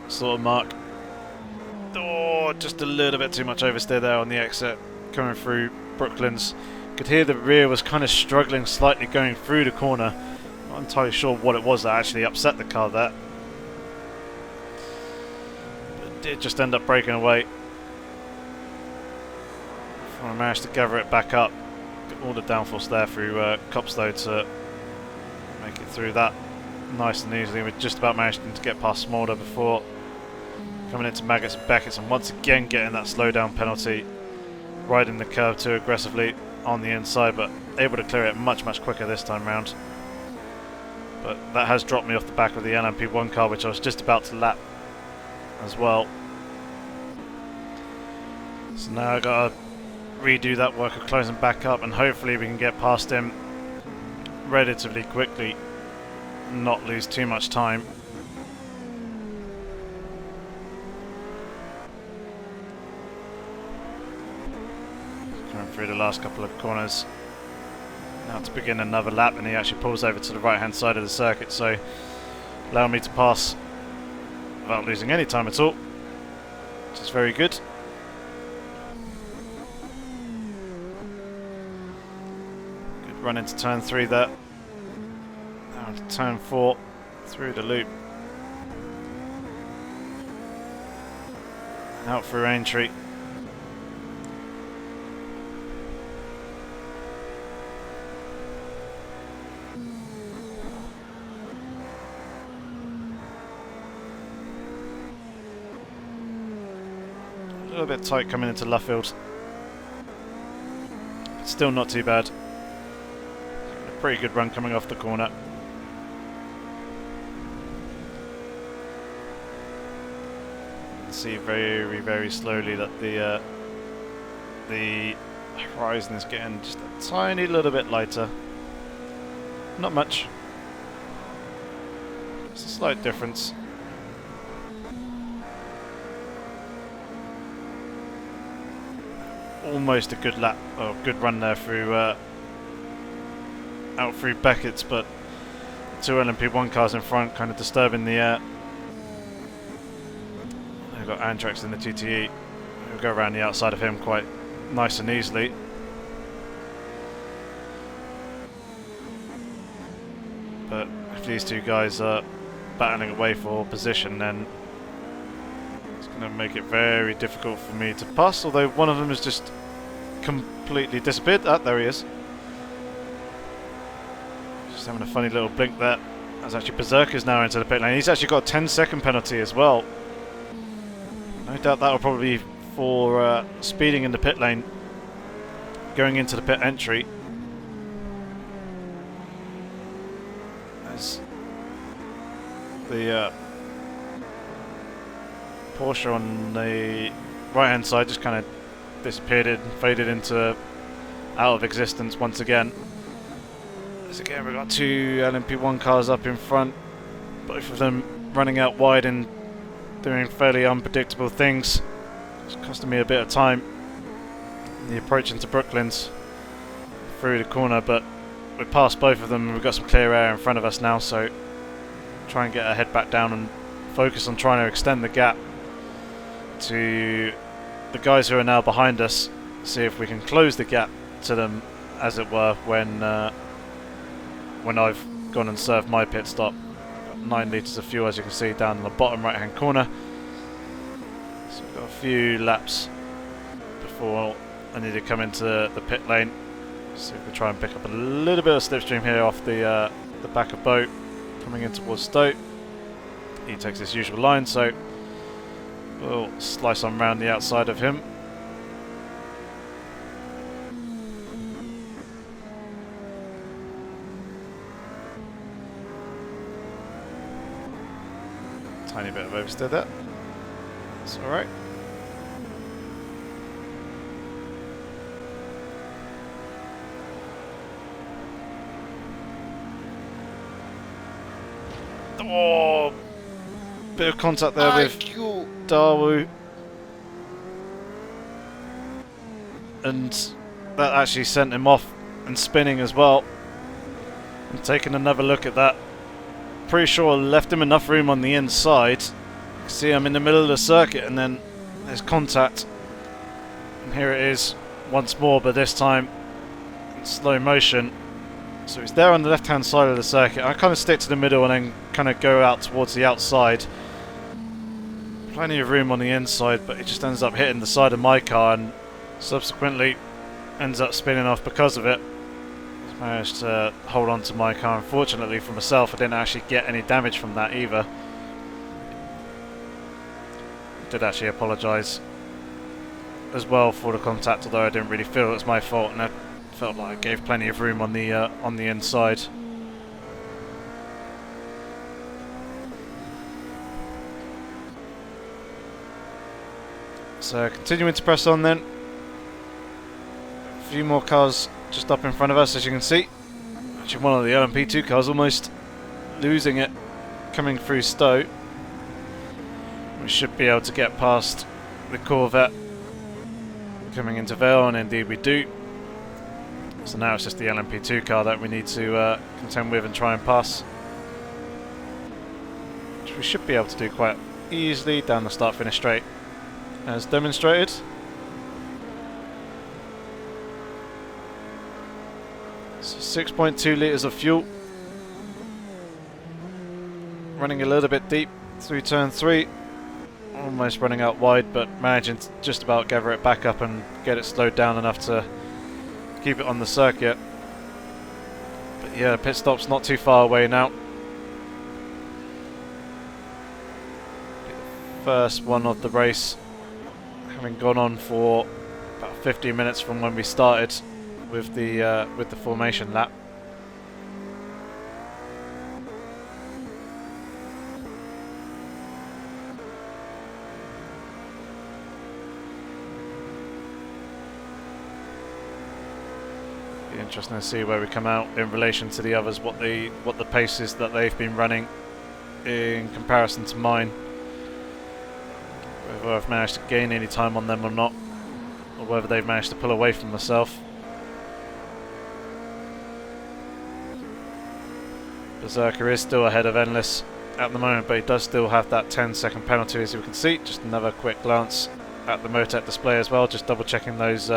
sort of mark. Oh, just a little bit too much oversteer there on the exit coming through Brooklands. Could hear the rear was kind of struggling slightly going through the corner. Not entirely sure what it was that actually upset the car there. But it did just end up breaking away. I managed to gather it back up. Got all the downforce there through Copstow to make it through that nice and easily. We're just about managing to get past Smolder before coming into Maggots and Beckett's, and once again getting that slowdown penalty, riding the curve too aggressively on the inside, but able to clear it much quicker this time round. But that has dropped me off the back of the LMP1 car, which I was just about to lap as well. So now I've got to redo that work of closing back up, and hopefully we can get past him relatively quickly, not lose too much time. Coming through the last couple of corners now to begin another lap, and he actually pulls over to the right hand side of the circuit, so allow me to pass without losing any time at all, which is very good. Good run into turn 3 there. Now to turn 4 through the loop. And out through Aintree. A little bit tight coming into Luffield, but still not too bad. A pretty good run coming off the corner. See very slowly that the horizon is getting just a tiny little bit lighter. Not much. It's a slight difference. Almost a good lap, or good run there through out through Beckett's, but two LMP1 cars in front kind of disturbing the air. We've got Antrax in the GTE. We'll go around the outside of him quite nice and easily. But if these two guys are battling away for position, then it's going to make it very difficult for me to pass, although one of them has just completely disappeared. Ah, there he is. Just having a funny little blink there. That's actually Berserker's now into the pit lane. He's actually got a 10-second penalty as well. No doubt that will probably be for speeding in the pit lane going into the pit entry. As the Porsche on the right hand side just kind of disappeared and faded into out of existence once again. As again we've got two LMP1 cars up in front, both of them running out wide and doing fairly unpredictable things. It's costing me a bit of time in the approach into Brooklands through the corner, but we're past both of them and we've got some clear air in front of us now, so try and get our head back down and focus on trying to extend the gap to the guys who are now behind us. See if we can close the gap to them, as it were, when I've gone and served my pit stop. Got 9 litres of fuel, as you can see down in the bottom right hand corner. So we've got a few laps before I need to come into the pit lane. See if we try and pick up a little bit of slipstream here off the back of boat coming in towards Stowe. He takes his usual line, so we'll slice on round the outside of him. Tiny bit of oversteer there. That's alright. Oh, bit of contact there with Dawu, and that actually sent him off and spinning as well. I'm taking another look at that. Pretty sure I left him enough room on the inside. See, I'm in the middle of the circuit, and then there's contact, and here it is once more, but this time in slow motion. So he's there on the left hand side of the circuit. I kind of stick to the middle and then kind of go out towards the outside. Plenty of room on the inside, but it just ends up hitting the side of my car and subsequently ends up spinning off because of it. He's managed to hold on to my car. Unfortunately for myself, I didn't actually get any damage from that either. I did actually apologise as well for the contact, although I didn't really feel it was my fault, and I felt like I gave plenty of room on the inside. So continuing to press on then. A few more cars just up in front of us, as you can see. Actually, one of the LMP2 cars almost losing it coming through Stowe. We should be able to get past the Corvette coming into Vale, and indeed we do. So now it's just the LMP2 car that we need to contend with and try and pass, which we should be able to do quite easily down the start-finish straight, as demonstrated. So 6.2 litres of fuel, running a little bit deep through turn 3, almost running out wide, but managing to just about gather it back up and get it slowed down enough to keep it on the circuit. But yeah, pit stop's not too far away now. First one of the race, having gone on for about 15 minutes from when we started with the formation lap. Interesting to see where we come out in relation to the others, what the paces that they've been running in comparison to mine, whether I've managed to gain any time on them or not, or whether they've managed to pull away from myself. Berserker is still ahead of Endless at the moment, but he does still have that 10-second penalty, as you can see. Just another quick glance at the Motec display as well, just double checking those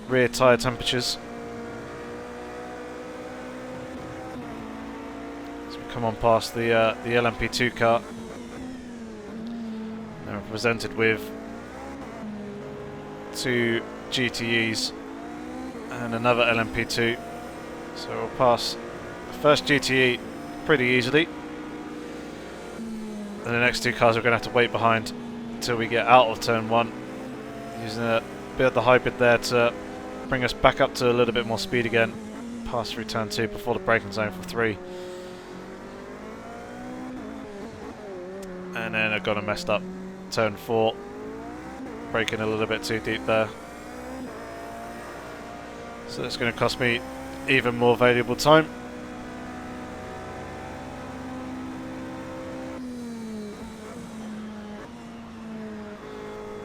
rear tyre temperatures. Come on past the LMP2 car. They're presented with 2 GTEs and another LMP2. So we'll pass the first GTE pretty easily. And the next 2 cars we're going to have to wait behind until we get out of turn 1. Using a bit of the hybrid there to bring us back up to a little bit more speed again. Pass through turn 2 before the braking zone for 3. And then I've got a messed up turn 4, braking a little bit too deep there. So it's going to cost me even more valuable time.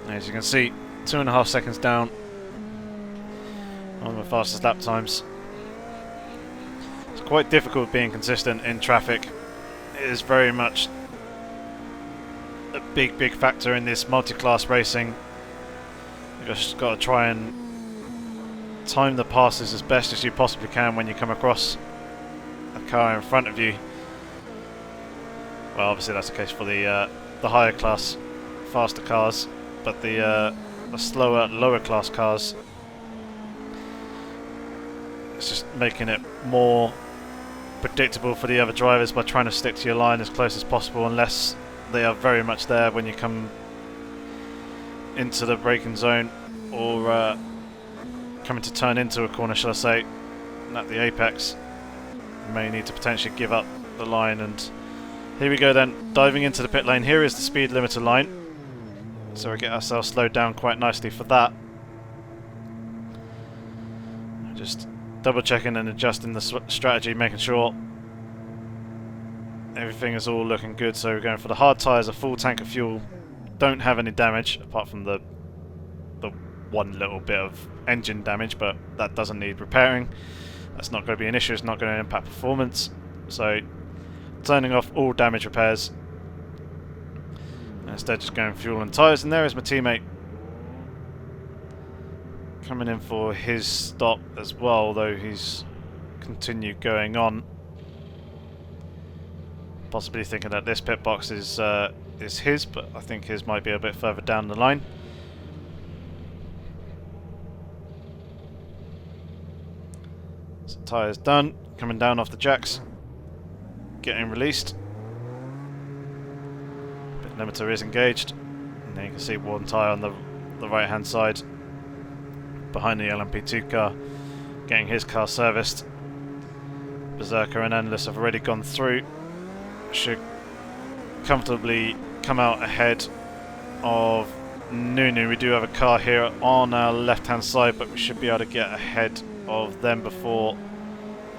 As you can see, 2.5 seconds down on the fastest lap times. It's quite difficult being consistent in traffic. It is very much a big factor in this multi-class racing. You've just got to try and time the passes as best as you possibly can when you come across a car in front of you. Well, obviously that's the case for the higher class, faster cars, but the slower, lower class cars, It's just making it more predictable for the other drivers by trying to stick to your line as close as possible, unless they are very much there when you come into the braking zone, or coming to turn into a corner, shall I say, and at the apex you may need to potentially give up the line. And here we go then, diving into the pit lane. Here is the speed limiter line, so we get ourselves slowed down quite nicely for that. Just double checking and adjusting the strategy, making sure everything is all looking good. So we're going for the hard tyres, a full tank of fuel, don't have any damage apart from the one little bit of engine damage, but that doesn't need repairing. That's not going to be an issue, it's not going to impact performance. So turning off all damage repairs, and instead just going fuel and tyres. And there is my teammate coming in for his stop as well, although he's continued going on, possibly thinking that this pit box is his, but I think his might be a bit further down the line. So tyres done, coming down off the jacks, getting released. Pit limiter is engaged, and then you can see one tyre on the right hand side behind the LMP2 car, getting his car serviced. Berserker and Endless have already gone through, should comfortably come out ahead of Nunu. We do have a car here on our left hand side, but we should be able to get ahead of them before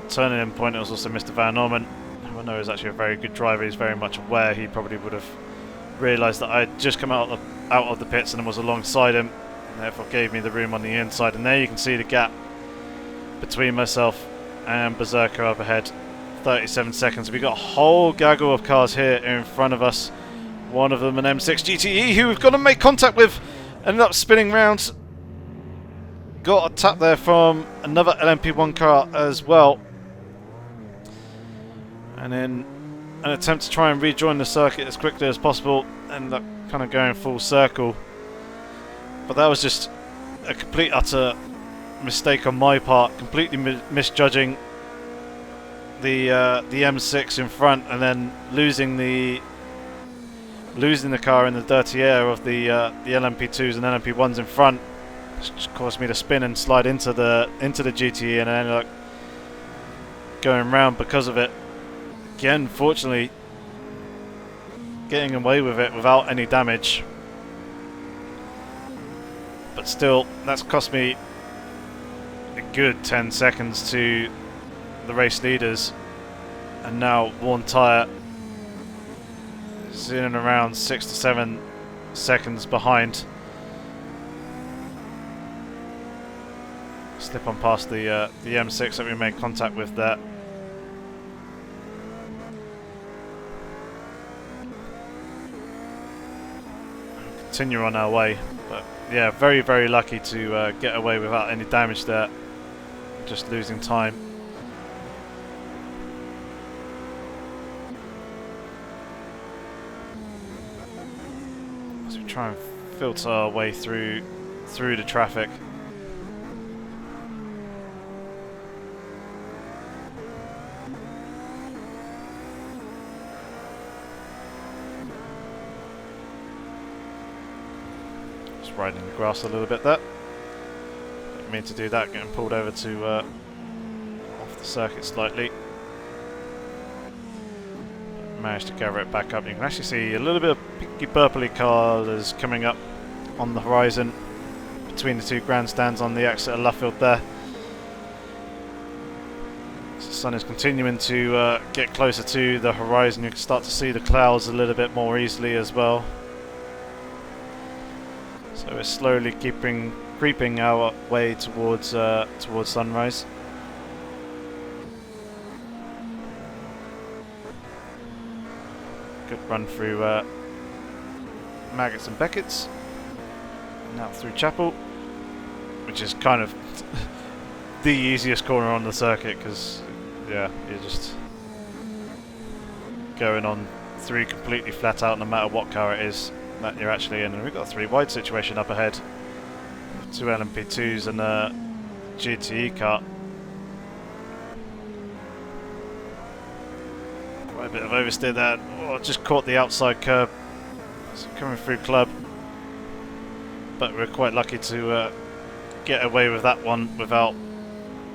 turning in point. It was also Mr. Van Orman, who I know is actually a very good driver. He's very much aware. He probably would have realised that I had just come out of the pits and was alongside him, and therefore gave me the room on the inside. And there you can see the gap between myself and Berserker up ahead, 37 seconds. We've got a whole gaggle of cars here in front of us. One of them an M6 GTE, who we've got to make contact with. Ended up spinning round. Got a tap there from another LMP1 car as well. And then an attempt to try and rejoin the circuit as quickly as possible. Ended up kind of going full circle. But that was just a complete utter mistake on my part, completely misjudging the M6 in front, and then losing the car in the dirty air of the LMP2s and LMP1s in front, which caused me to spin and slide into the GTE, and I ended up going round because of it. Again, fortunately, getting away with it without any damage. But still, that's cost me a good 10 seconds to the race leaders, and now one tyre is in and around 6 to 7 seconds behind. Slip on past the M6 that we made contact with there. Continue on our way, but yeah, very, very lucky to get away without any damage there, just losing time. As we try and filter our way through the traffic. Riding the grass a little bit there. Didn't mean to do that, getting pulled over to off the circuit slightly. Managed to gather it back up. You can actually see a little bit of pinky purpley colours coming up on the horizon between the two grandstands on the exit of Luffield there. As the sun is continuing to get closer to the horizon, you can start to see the clouds a little bit more easily as well. So we're slowly creeping our way towards sunrise. Good run through Maggots and Beckett's, now through Chapel, which is kind of the easiest corner on the circuit, because yeah, you're just going on through completely flat out no matter what car it is that you're actually in. And we've got a 3 wide situation up ahead, 2 LMP2s and a GTE car. Quite a bit of oversteer there. Oh, just caught the outside curb. So coming through club. But we're quite lucky to get away with that one without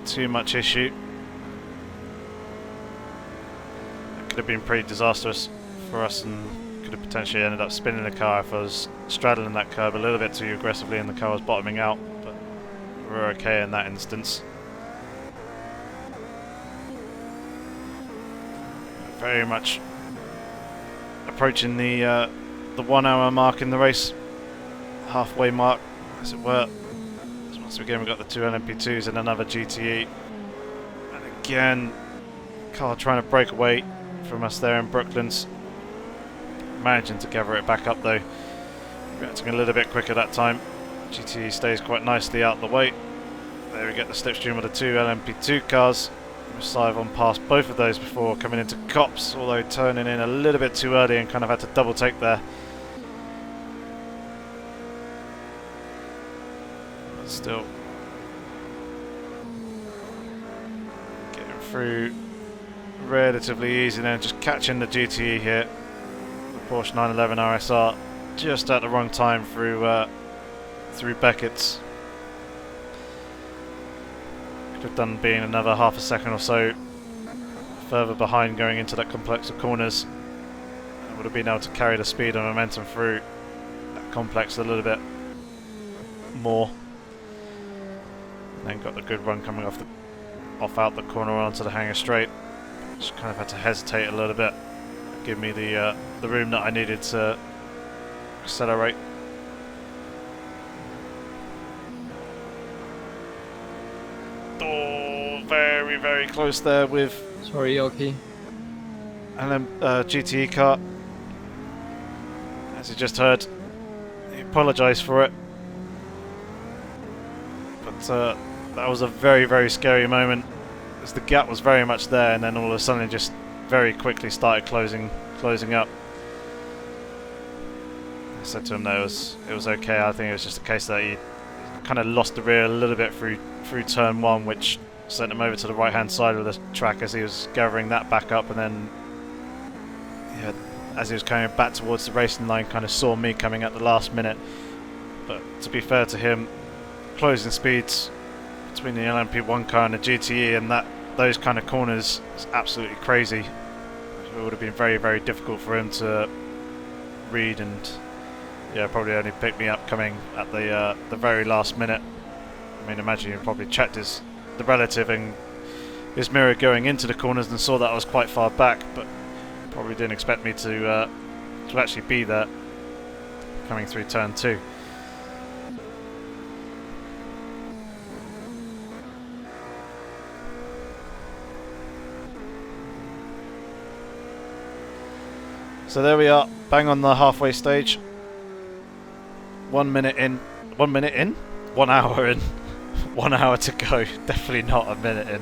too much issue. It could have been pretty disastrous for us and could have potentially ended up spinning the car if I was straddling that curb a little bit too aggressively and the car was bottoming out. But we're okay in that instance. Very much approaching the 1 hour mark in the race, halfway mark as it were. So once again we've got the 2 LMP2s and another GTE, and again car trying to break away from us there in Brooklands, managing to gather it back up though, reacting a little bit quicker that time. GTE stays quite nicely out the way. There we get the slipstream of the 2 LMP2 cars. Sive on past both of those before coming into Cops, although turning in a little bit too early and kind of had to double take there. But still getting through relatively easy then, just catching the GTE here. The Porsche 911 RSR just at the wrong time through Beckett's. Could have done being another half a second or so further behind going into that complex of corners. I would have been able to carry the speed and momentum through that complex a little bit more. And then got the good run coming off out the corner onto the hangar straight. Just kind of had to hesitate a little bit, give me the room that I needed to accelerate. Oh, very, very close there with... Sorry, Yoki. And then GTE car. As you just heard, he apologised for it. But that was a very, very scary moment, as the gap was very much there, and then all of a sudden it just very quickly started closing up. I said to him that it was okay. I think it was just a case that he kind of lost the rear a little bit through turn 1, which sent him over to the right hand side of the track as he was gathering that back up, and then yeah, as he was coming back towards the racing line, kind of saw me coming at the last minute. But to be fair to him, closing speeds between the LMP1 car and the GTE and those kind of corners is absolutely crazy. It would have been very, very difficult for him to read, and yeah, probably only picked me up coming at the very last minute. I mean, imagine he probably checked the relative and his mirror going into the corners and saw that I was quite far back, but probably didn't expect me to actually be there coming through turn 2. So there we are, bang on the halfway stage. 1 minute in. 1 minute in? 1 hour in. 1 hour to go. Definitely not a minute in.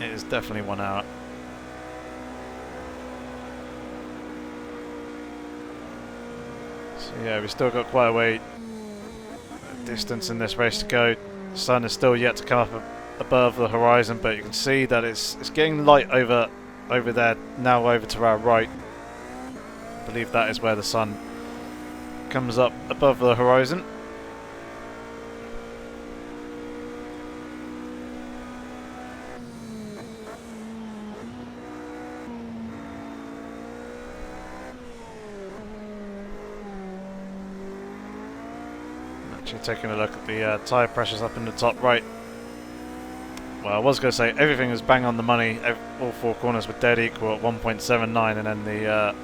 It is definitely 1 hour. So yeah, we've still got quite a way distance in this race to go. The sun is still yet to come up above the horizon, but you can see that it's getting light over there now, over to our right. I believe that is where the sun comes up above the horizon. Actually taking a look at the tyre pressures up in the top right. Well, I was going to say everything was bang on the money. All 4 corners were dead equal at 1.79, and then the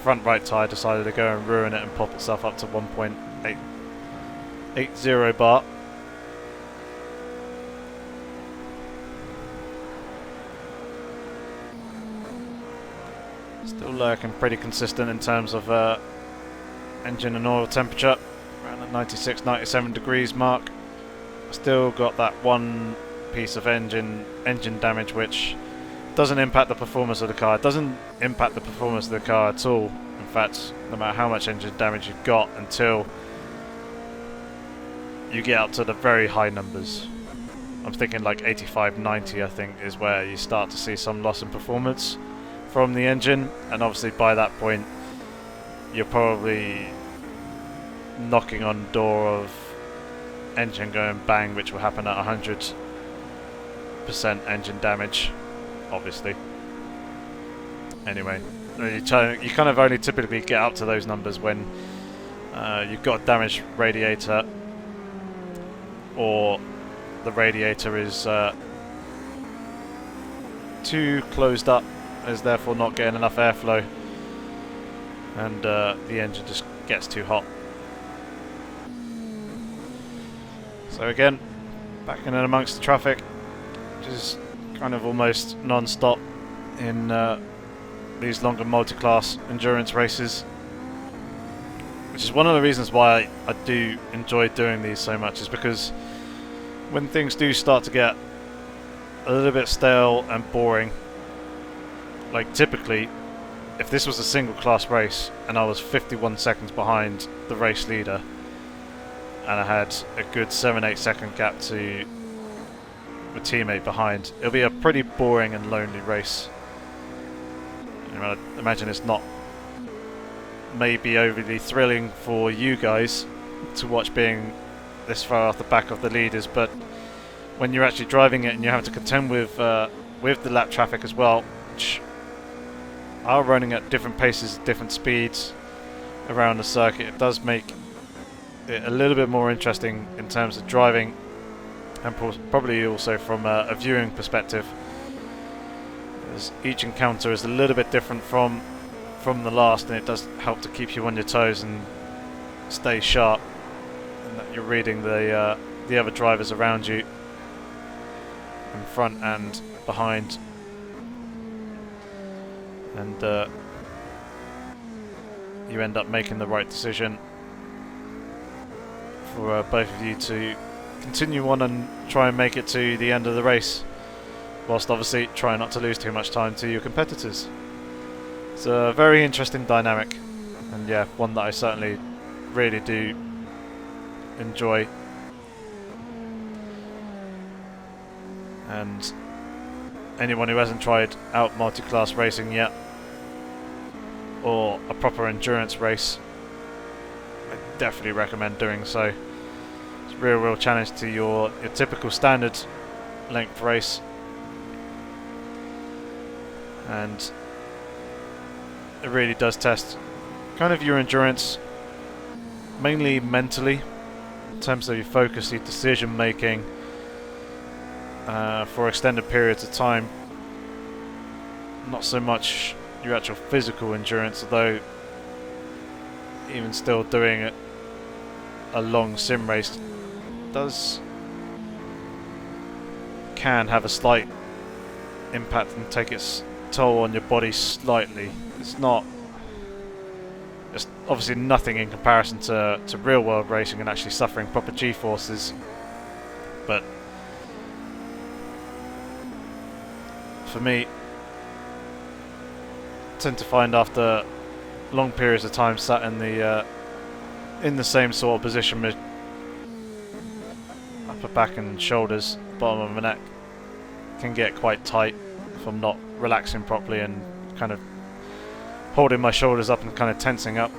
front right tyre decided to go and ruin it and pop itself up to 1.880 bar. Still lurking pretty consistent in terms of engine and oil temperature, around the 96, 97 degrees mark. Still got that one piece of engine damage which doesn't impact the performance of the car. It doesn't impact the performance of the car at all. In fact, no matter how much engine damage you've got, until you get up to the very high numbers. I'm thinking like 85, 90 I think is where you start to see some loss in performance from the engine, and obviously by that point you're probably knocking on the door of engine going bang, which will happen at 100% engine damage, obviously. Anyway, you kind of only typically get up to those numbers when you've got a damaged radiator, or the radiator is too closed up, is therefore not getting enough airflow, and the engine just gets too hot. So again, back in and amongst the traffic, which is kind of almost non-stop in these longer multi-class endurance races, which is one of the reasons why I do enjoy doing these so much, is because when things do start to get a little bit stale and boring, like typically if this was a single class race and I was 51 seconds behind the race leader and I had a good 7-8 second gap to a teammate behind, it'll be a pretty boring and lonely race. I imagine it's not maybe overly thrilling for you guys to watch being this far off the back of the leaders, but when you're actually driving it and you have to contend with the lap traffic as well, which are running at different paces, different speeds around the circuit, it does make it a little bit more interesting in terms of driving, and probably also from a viewing perspective, as each encounter is a little bit different from the last, and it does help to keep you on your toes and stay sharp, and that you're reading the other drivers around you, in front and behind, and you end up making the right decision for both of you to continue on and try and make it to the end of the race, whilst obviously try not to lose too much time to your competitors. It's a very interesting dynamic, and yeah, one that I certainly really do enjoy. And anyone who hasn't tried out multi-class racing yet, or a proper endurance race, I definitely recommend doing so. It's a real challenge to your typical standard length race, and it really does test kind of your endurance, mainly mentally, in terms of your focus, your decision making for extended periods of time. Not so much your actual physical endurance, although even still doing a long sim race can have a slight impact and take its toll on your body slightly. It's obviously nothing in comparison to real world racing and actually suffering proper G-forces, but for me, I tend to find after long periods of time sat in the same sort of position with upper back and shoulders, bottom of my neck can get quite tight if I'm not relaxing properly and kind of holding my shoulders up and kind of tensing up.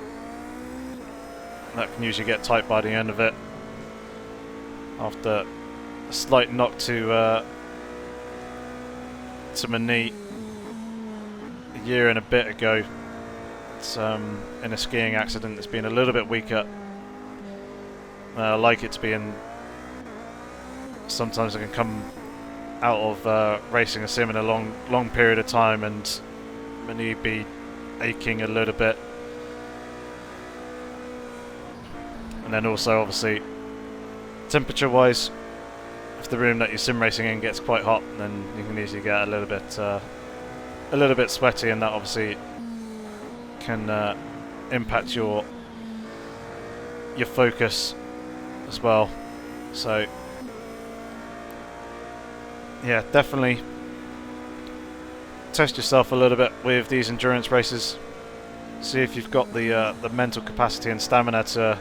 That can usually get tight by the end of it. After a slight knock to my knee a year and a bit ago, it's in a skiing accident. It's been a little bit weaker. I like it to be in. Sometimes I can come out of racing a sim in a long period of time and my knee be aching a little bit, and then also obviously temperature wise, if the room that you're sim racing in gets quite hot, then you can easily get a little bit sweaty, and that obviously can impact your focus as well. So yeah, definitely test yourself a little bit with these endurance races. See if you've got the mental capacity and stamina to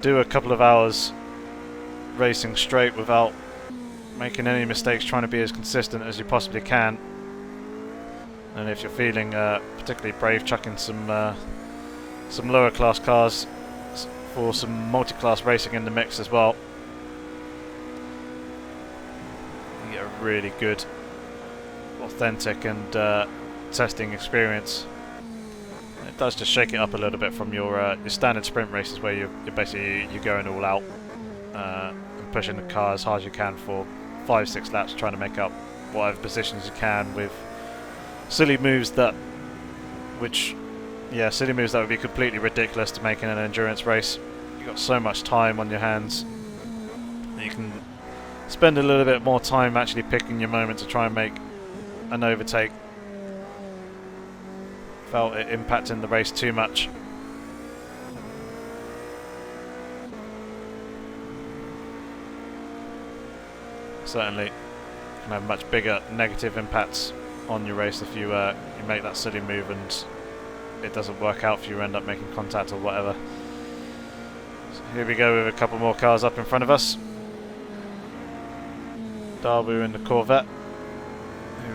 do a couple of hours racing straight without making any mistakes, trying to be as consistent as you possibly can. And if you're feeling particularly brave, chucking some lower class cars for some multi-class racing in the mix as well. You get a really good, authentic and testing experience. And it does just shake it up a little bit from your standard sprint races where you're basically going all out and pushing the car as hard as you can for 5-6 laps, trying to make up whatever positions you can with silly moves that would be completely ridiculous to make in an endurance race. You've got so much time on your hands. You can spend a little bit more time actually picking your moment to try and make an overtake without it impacting the race too much. Certainly can have much bigger negative impacts on your race if you make that silly move and it doesn't work out for you, end up making contact or whatever. So here we go with a couple more cars up in front of us. Darbu in the Corvette.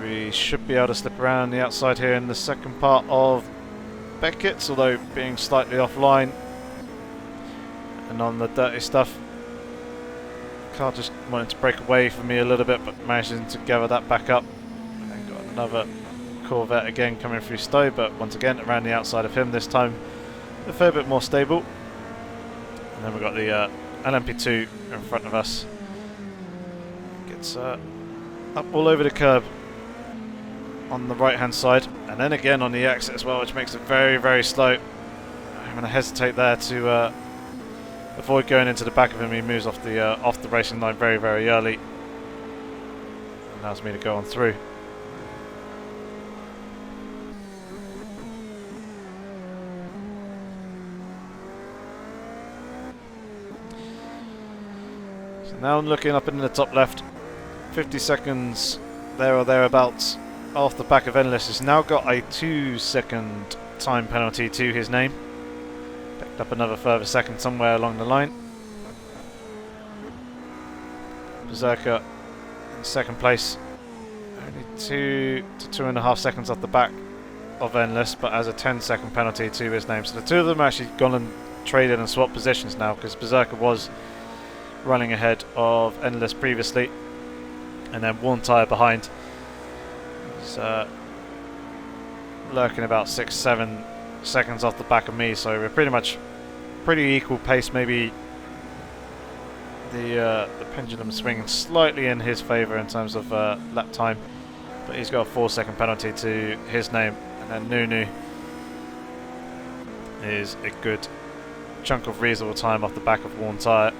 We should be able to slip around the outside here in the second part of Beckett's, although being slightly offline. And on the dirty stuff, car just wanted to break away from me a little bit, but managing to gather that back up. And then got another Corvette again coming through Stowe, but once again around the outside of him, this time a fair bit more stable. And then we've got the LMP2 in front of us. Gets up all over the curb on the right hand side, and then again on the exit as well, which makes it very, very slow. I'm going to hesitate there to avoid going into the back of him. He moves off the racing line very, very early. Allows me to go on through. So now I'm looking up in the top left. 50 seconds there or thereabouts off the back of Endless. Has now got a 2-second time penalty to his name. Picked up another further second somewhere along the line. Berserker in second place. Only 2 to 2.5 seconds off the back of Endless, but has a 10-second penalty to his name. So the two of them actually gone and traded and swapped positions now, because Berserker was running ahead of Endless previously, and then one tyre behind. He's lurking about 6-7 seconds off the back of me, so we're pretty equal pace. Maybe the pendulum swinging slightly in his favour in terms of lap time, but he's got a 4-second penalty to his name, and then Nunu is a good chunk of reasonable time off the back of one tyre.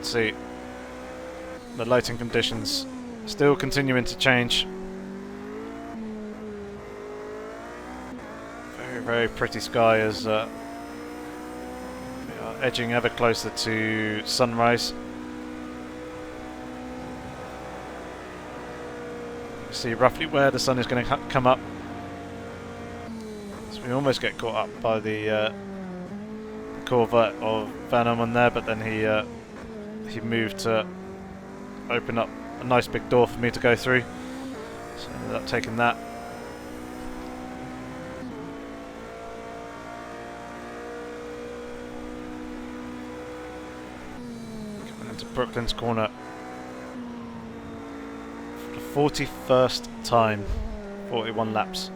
See the lighting conditions still continuing to change. Very, very pretty sky as we are edging ever closer to sunrise. You can see roughly where the sun is going to come up. So we almost get caught up by the Corvette of Van Oman there, but then he moved to open up a nice big door for me to go through, so I ended up taking that. Coming into Brooklyn's corner for the 41st time, 41 laps.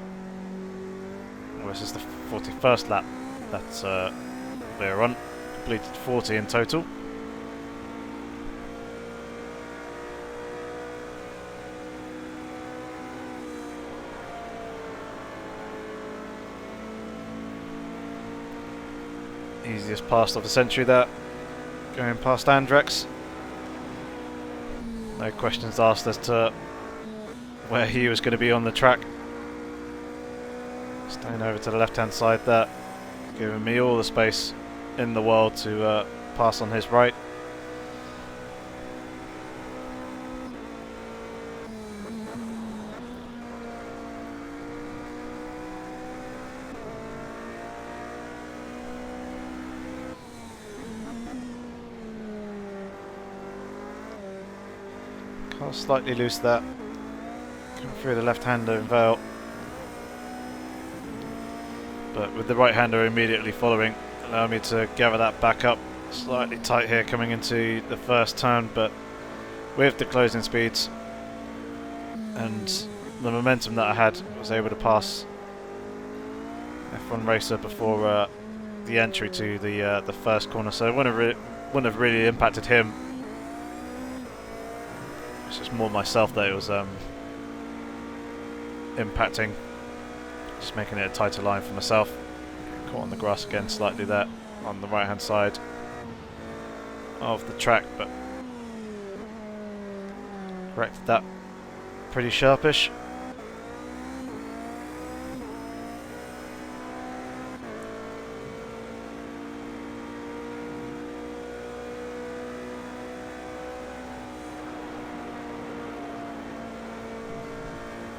Well, this is the 41st lap that we're on, completed 40 in total. Easiest pass of the century there, going past Andrex. No questions asked as to where he was going to be on the track. Staying over to the left hand side there, giving me all the space in the world to pass on his right. was slightly loose there. Coming through the left-hander in F.O.O.L. But with the right-hander immediately following, allow me to gather that back up. Slightly tight here coming into the first turn, but with the closing speeds and the momentum that I had, I was able to pass F1 racer before the entry to the first corner, so it wouldn't have really impacted him. It's just more myself that it was impacting, just making it a tighter line for myself. Caught on the grass again slightly there on the right hand side of the track, but corrected that pretty sharpish.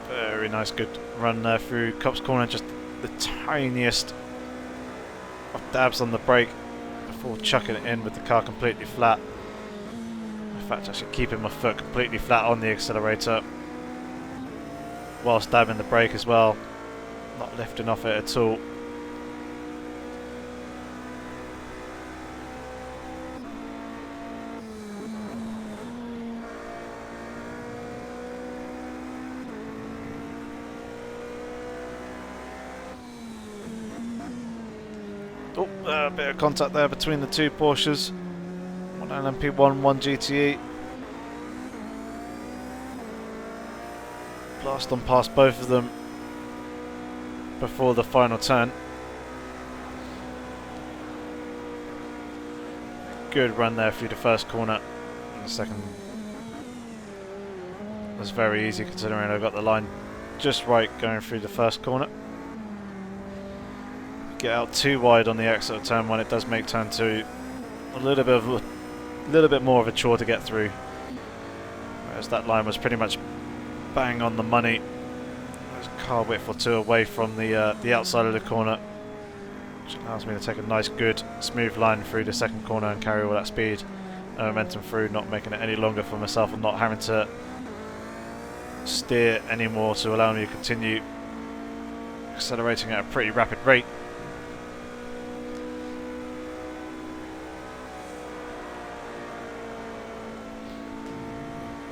Very nice, good run there through Copse Corner, just the tiniest of dabs on the brake before chucking it in with the car completely flat. In fact, actually keeping my foot completely flat on the accelerator whilst dabbing the brake as well, not lifting off it at all. Oh, a bit of contact there between the two Porsches. One LMP1, one GTE. Blast on past both of them before the final turn. Good run there through the first corner. And the second was very easy considering I got the line just right going through the first corner. Get out too wide on the exit of turn one, it does make turn two a little bit more of a chore to get through. Whereas that line was pretty much bang on the money. There's a car width or two away from the outside of the corner, which allows me to take a nice, good, smooth line through the second corner and carry all that speed and momentum through, not making it any longer for myself and not having to steer anymore to allow me to continue accelerating at a pretty rapid rate.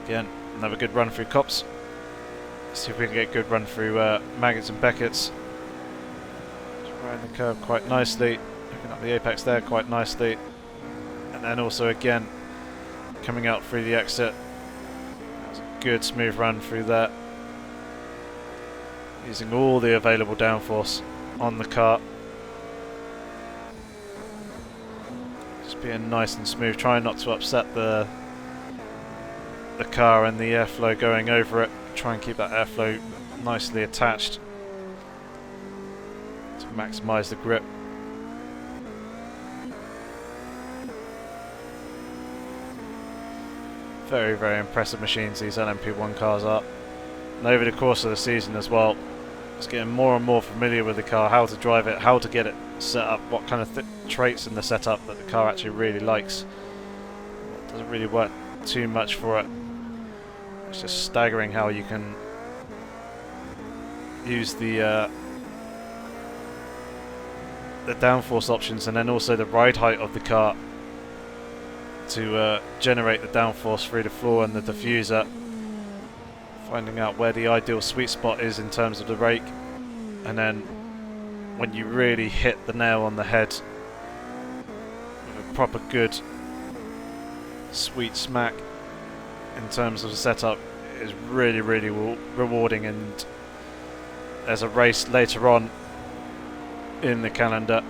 Again, another good run through Copse. Let's see if we can get a good run through Maggots and Beckett's. Just riding the curve quite nicely, looking up the apex there quite nicely, and then also again coming out through the exit. That was a good smooth run through there, using all the available downforce on the car. Just being nice and smooth, trying not to upset the car and the airflow going over it. Try and keep that airflow nicely attached to maximise the grip. Very, very impressive machines these LMP1 cars are. And over the course of the season as well, just getting more and more familiar with the car, how to drive it, how to get it set up, what kind of traits in the setup that the car actually really likes. It doesn't really work too much for it. It's just staggering how you can use the downforce options and then also the ride height of the car to generate the downforce through the floor and the diffuser, finding out where the ideal sweet spot is in terms of the rake, and then when you really hit the nail on the head with a proper good sweet smack in terms of the setup, is really, really rewarding. And there's a race later on in the calendar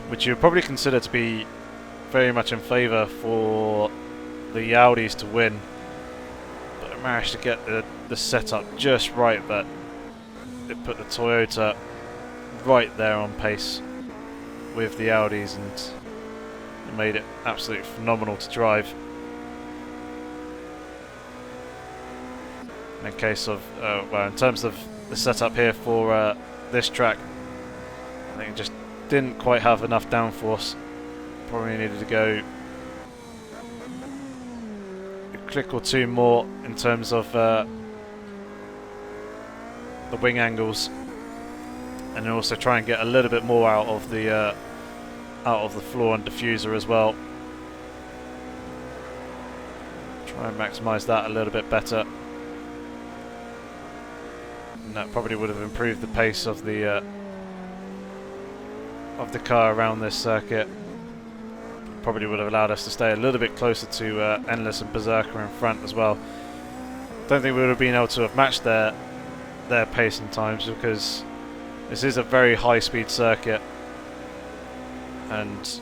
which you would probably consider to be very much in favour for the Audis to win, but I managed to get the setup just right that it put the Toyota right there on pace with the Audis, and it made it absolutely phenomenal to drive. In case of, well, in terms of the setup here for this track, I think it just didn't quite have enough downforce. Probably needed to go click or two more in terms of the wing angles, and then also try and get a little bit more out of the floor and diffuser as well. Try and maximise that a little bit better, and that probably would have improved the pace of the car around this circuit. Probably would have allowed us to stay a little bit closer to Endless and Berserker in front as well. Don't think we would have been able to have matched their pace and times, because this is a very high speed circuit, and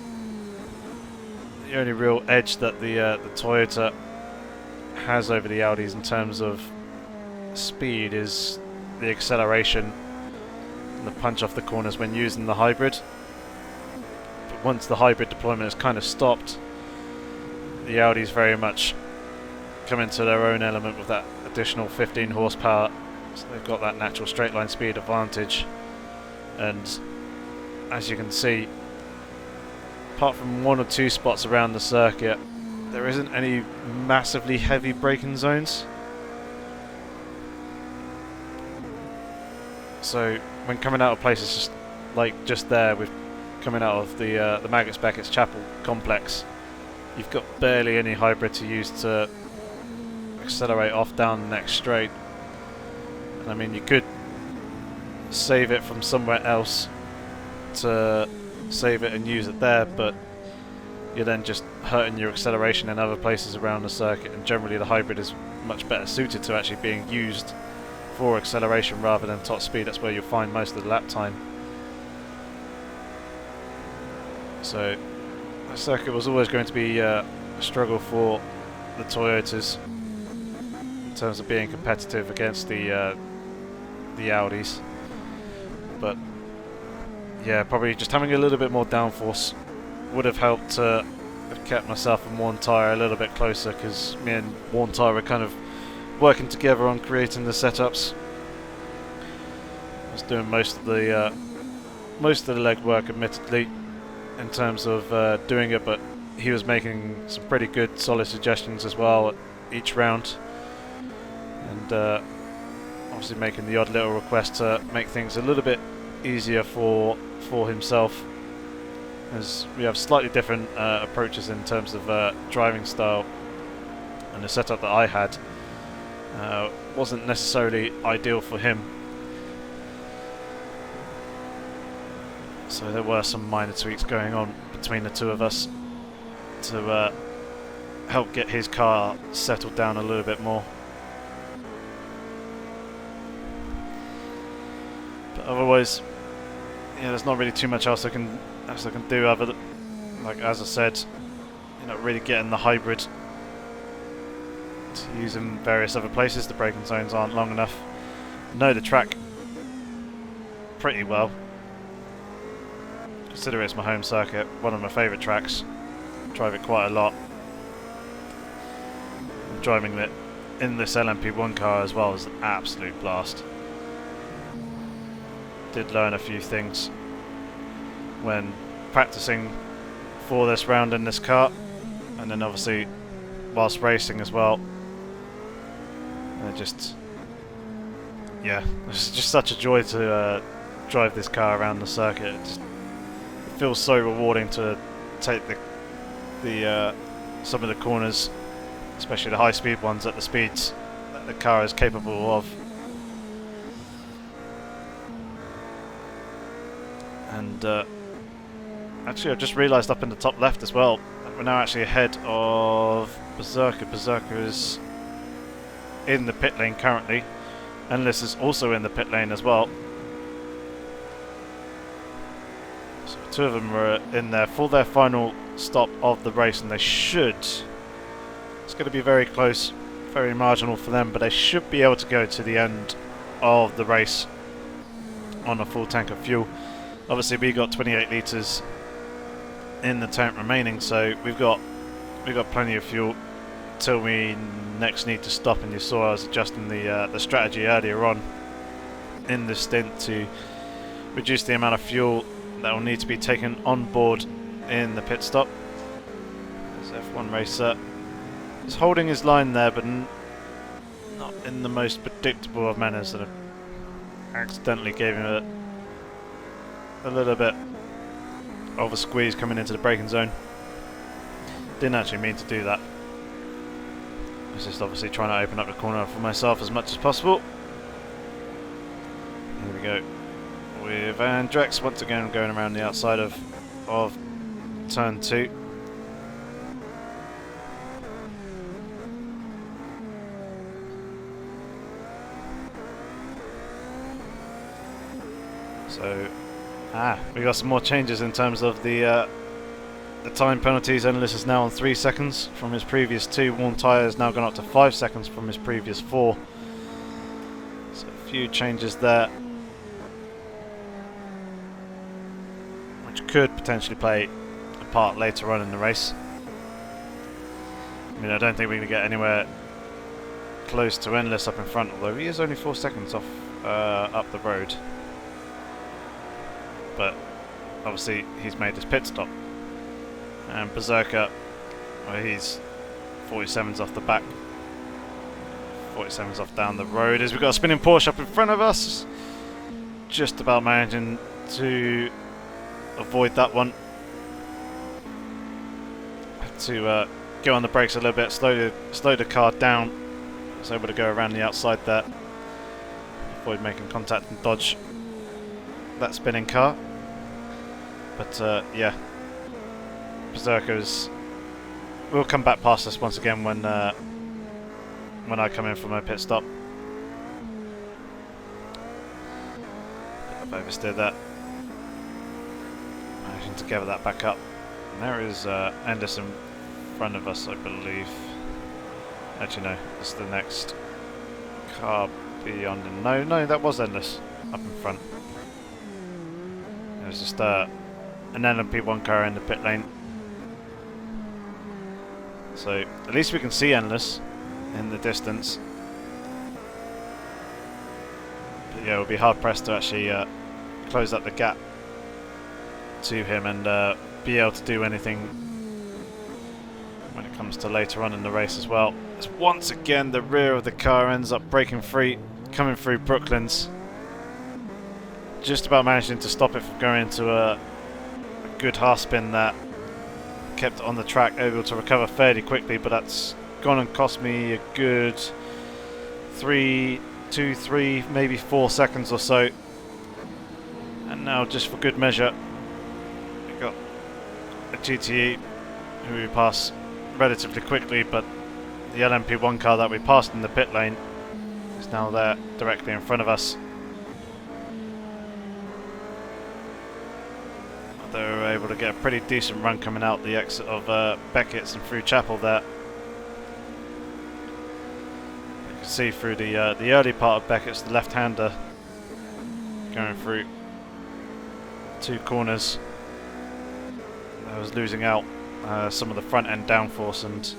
the only real edge that the Toyota has over the Audis in terms of speed is the acceleration and the punch off the corners when using the hybrid. But once the hybrid deployment is kind of stopped, the Audis very much come into their own element with that additional 15 horsepower, so they've got that natural straight line speed advantage. And as you can see, apart from one or two spots around the circuit, there isn't any massively heavy braking zones. So when coming out of places just like just there, with coming out of the Maggotts Beckett's Chapel complex, you've got barely any hybrid to use to accelerate off down the next straight. And I mean, you could save it from somewhere else to save it and use it there, but you're then just hurting your acceleration in other places around the circuit, and generally the hybrid is much better suited to actually being used for acceleration rather than top speed. That's where you'll find most of the lap time. So the circuit was always going to be a struggle for the Toyotas in terms of being competitive against the Audis, but yeah, probably just having a little bit more downforce would have helped to have kept myself and Warren Tyre a little bit closer, because me and Warren Tyre were kind of working together on creating the setups. I was doing most of the legwork, admittedly, in terms of doing it, but he was making some pretty good, solid suggestions as well at each round, and obviously making the odd little request to make things a little bit easier for himself, as we have slightly different approaches in terms of driving style, and the setup that I had wasn't necessarily ideal for him. So there were some minor tweaks going on between the two of us to help get his car settled down a little bit more. But otherwise, yeah, there's not really too much else I can do other than, like as I said, you're not really getting the hybrid to use in various other places. The braking zones aren't long enough. Know the track pretty well. Consider it's my home circuit, one of my favourite tracks. Drive it quite a lot. And driving it in this LMP1 car as well is an absolute blast. Did learn a few things when practicing for this round in this car, and then obviously whilst racing as well. And it's just such a joy to drive this car around the circuit. It feels so rewarding to take the some of the corners, especially the high speed ones, at the speeds that the car is capable of. And actually, I've just realised up in the top left as well that we're now actually ahead of Berserker. Berserker is in the pit lane currently. Endless is also in the pit lane as well. So two of them are in there for their final stop of the race, and they should... It's going to be very close, very marginal for them, but they should be able to go to the end of the race on a full tank of fuel. Obviously, we got 28 litres in the tank remaining, so we've got plenty of fuel till we next need to stop. And you saw I was adjusting the strategy earlier on in this stint to reduce the amount of fuel that will need to be taken on board in the pit stop. There's F1 racer He's holding his line there, but not in the most predictable of manners. That accidentally gave him a little bit of a squeeze coming into the braking zone. Didn't actually mean to do that. I was just obviously trying to open up the corner for myself as much as possible. Here we go. With Andrex once again going around the outside of turn 2. So, we got some more changes in terms of the time penalties. Endless is now on 3 seconds from his previous 2. Worn tyre has now gone up to 5 seconds from his previous 4. So a few changes there, which could potentially play a part later on in the race. I mean, I don't think we're going to get anywhere close to Endless up in front, although he is only 4 seconds off up the road. But obviously he's made his pit stop. And Berserker, well, he's 47's off the back, 47's off down the road, as we've got a spinning Porsche up in front of us. Just about managing to avoid that one. Had to go on the brakes a little bit, slow the car down. I was able to go around the outside there, avoid making contact and dodge that spinning car. But yeah, Berserkers will come back past us once again when I come in for my pit stop. I've oversteered that. Managing to gather that back up. And there is Endless in front of us, I believe. Actually, no, it's the next car beyond him. No, that was Endless up in front. It was just an LMP1 car in the pit lane. So at least we can see Endless in the distance. But yeah, we'll be hard pressed to actually close up the gap to him and be able to do anything when it comes to later on in the race as well. As once again the rear of the car ends up breaking free, coming through Brooklands. Just about managing to stop it from going into a good half spin that kept it on the track, able to recover fairly quickly, but that's gone and cost me a good 3, maybe 4 seconds or so. And now, just for good measure, we've got a GTE who we pass relatively quickly, but the LMP1 car that we passed in the pit lane is now there directly in front of us. They were able to get a pretty decent run coming out the exit of Beckett's and through Chapel there. You can see through the early part of Beckett's, the left-hander going through 2 corners. I was losing out some of the front-end downforce, and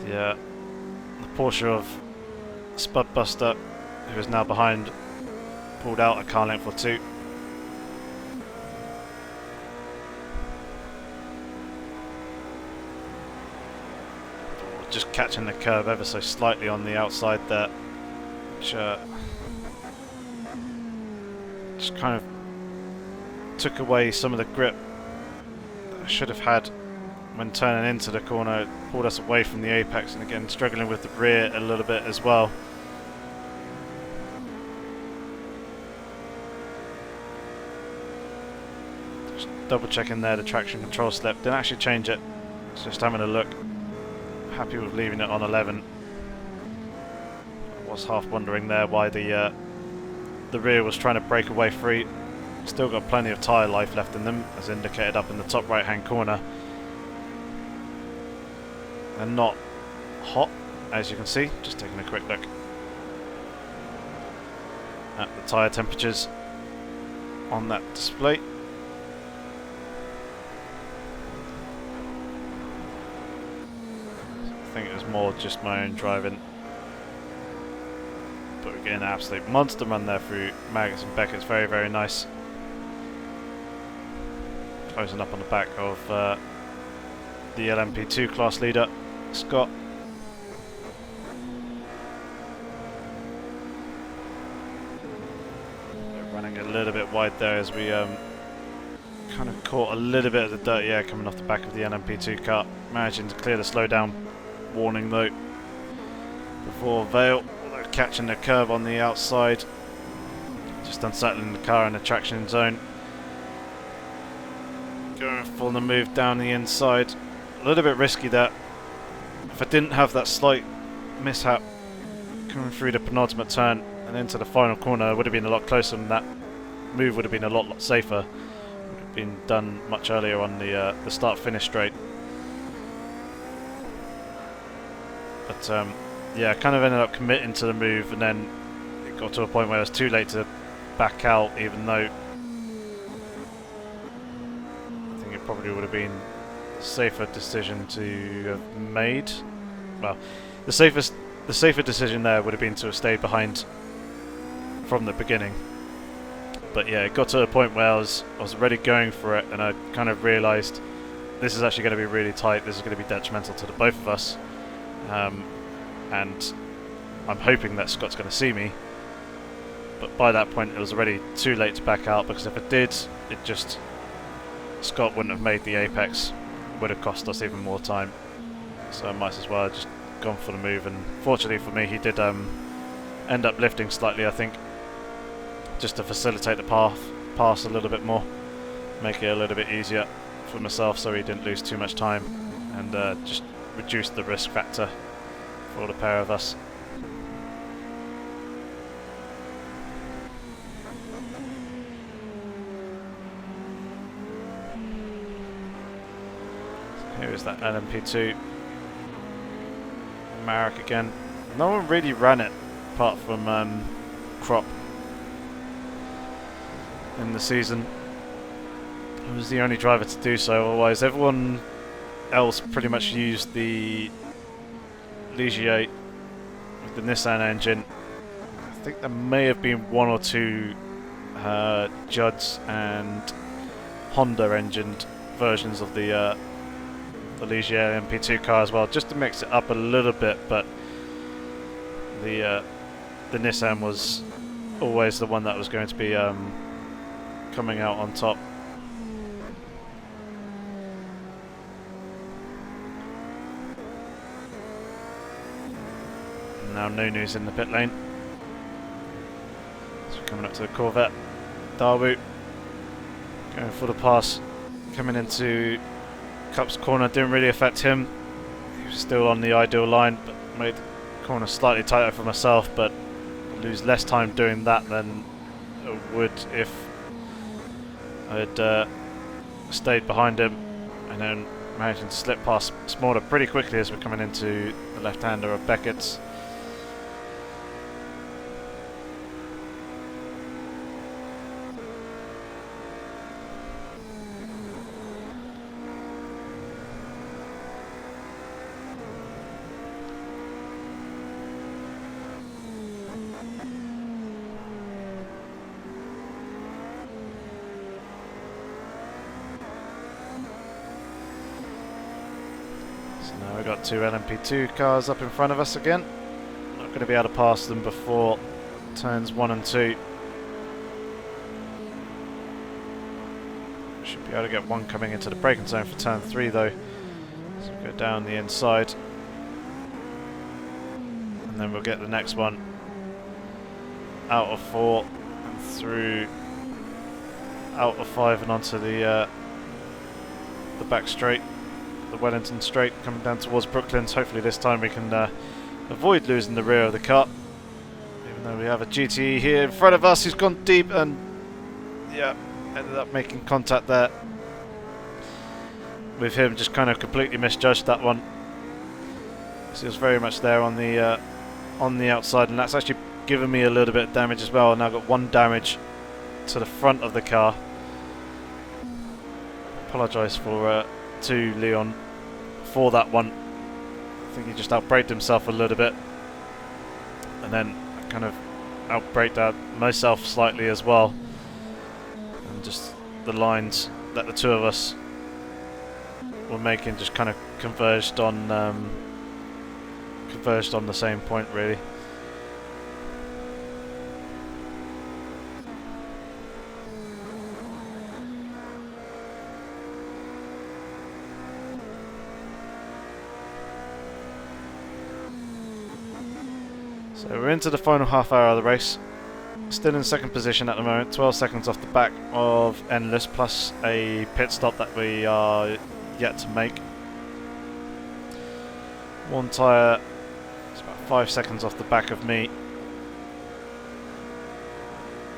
the Porsche of Spudbuster, who is now behind, pulled out a car length or 2. Just catching the curve ever so slightly on the outside there, which just kind of took away some of the grip that I should have had when turning into the corner. It pulled us away from the apex, and again struggling with the rear a little bit as well. Just double checking there, the traction control slip, didn't actually change it, just having a look. Happy with leaving it on 11. I was half wondering there why the rear was trying to break away free. Still got plenty of tyre life left in them, as indicated up in the top right hand corner. They're not hot, as you can see. Just taking a quick look at the tyre temperatures on that display. I think it was more just my own driving, but we're getting an absolute monster run there through Maggots and Beckett's. Very, very nice. Closing up on the back of the LMP2 class leader, Scott. We're running a little bit wide there as we kind of caught a little bit of the dirty air coming off the back of the LMP2 car. Managing to clear the slowdown warning though before F.O.O.L, catching the curve on the outside, just unsettling the car in the traction zone. Going for the move down the inside, a little bit risky that. If I didn't have that slight mishap coming through the penultimate turn and into the final corner, it would have been a lot closer, and that move would have been a lot safer. Would have been done much earlier on the start-finish straight. But yeah, I kind of ended up committing to the move, and then it got to a point where it was too late to back out, even though I think it probably would have been a safer decision to have made. Well, the safer decision there would have been to have stayed behind from the beginning. But yeah, it got to a point where I was already going for it, and I kind of realised this is actually going to be really tight. This is going to be detrimental to the both of us. And I'm hoping that Scott's going to see me, but by that point it was already too late to back out, because if it did, Scott wouldn't have made the apex, would have cost us even more time. So I might as well have just gone for the move, and fortunately for me he did end up lifting slightly, I think, just to facilitate the pass a little bit more, make it a little bit easier for myself so he didn't lose too much time, and just reduce the risk factor for the pair of us. So here is that LMP2 Marek again. No one really ran it apart from Crop in the season. He was the only driver to do so, otherwise everyone else pretty much used the Ligier with the Nissan engine. I think there may have been one or two Judd's and Honda engined versions of the Ligier MP2 car as well, just to mix it up a little bit, but the Nissan was always the one that was going to be coming out on top. Now no news in the pit lane. So coming up to the Corvette. Darwood going for the pass, coming into Cup's corner. Didn't really affect him. He was still on the ideal line, but made the corner slightly tighter for myself, but lose less time doing that than I would if I had stayed behind him, and then managing to slip past Smolder pretty quickly as we're coming into the left-hander of Beckett's. Now we've got two LMP2 cars up in front of us again. Not going to be able to pass them before turns 1 and 2. Should be able to get one coming into the braking zone for turn 3 though. So we'll go down the inside. And then we'll get the next one out of 4 and through out of 5 and onto the back straight. The Wellington straight coming down towards Brooklands. Hopefully this time we can avoid losing the rear of the car, even though we have a GTE here in front of us who's gone deep and yeah, ended up making contact there with him. Just kind of completely misjudged that one. So he was very much there on the outside, and that's actually given me a little bit of damage as well. Now I've got one damage to the front of the car. Apologise to Leon for that one. I think he just outbraked himself a little bit, and then I kind of outbraked myself slightly as well, and just the lines that the two of us were making just kind of converged on the same point, really. So we're into the final half hour of the race. Still in second position at the moment, 12 seconds off the back of Endless, plus a pit stop that we are yet to make. One tyre is about 5 seconds off the back of me.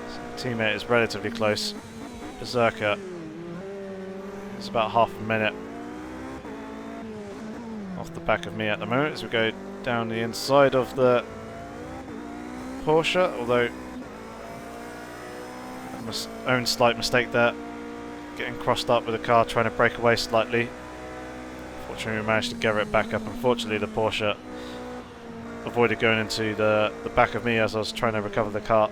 So teammate is relatively close. Berserker is about half a minute off the back of me at the moment as we go down the inside of the Porsche, although own slight mistake there, getting crossed up with the car trying to break away slightly. Fortunately we managed to gather it back up. Unfortunately the Porsche avoided going into the back of me as I was trying to recover the car.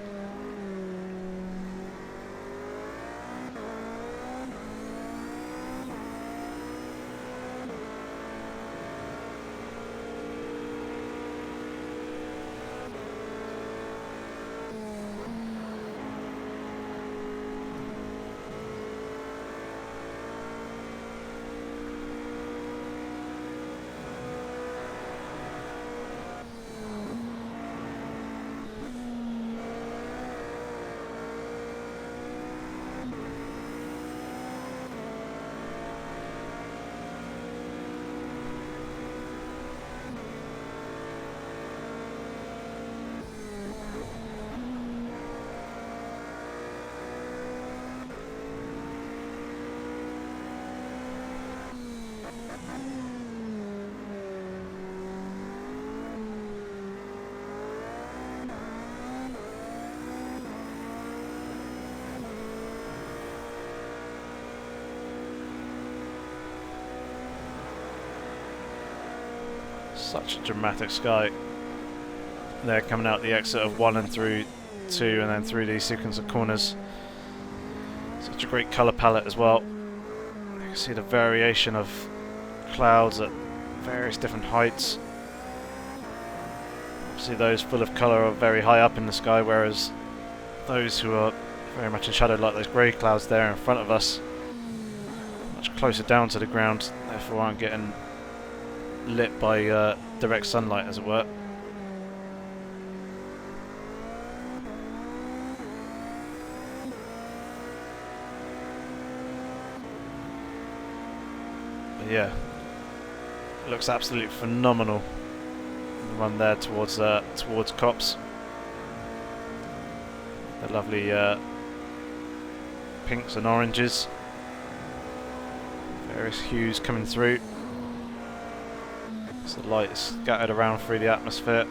Such a dramatic sky there, coming out the exit of 1 and through 2 and then through these sequence of corners. Such a great colour palette as well. You can see the variation of clouds at various different heights. Obviously those full of colour are very high up in the sky, whereas those who are very much in shadow, like those grey clouds there in front of us, much closer down to the ground, therefore aren't getting lit by direct sunlight, as it were. But yeah, it looks absolutely phenomenal. The run there towards Cops. The lovely pinks and oranges, various hues coming through. The light is scattered around through the atmosphere.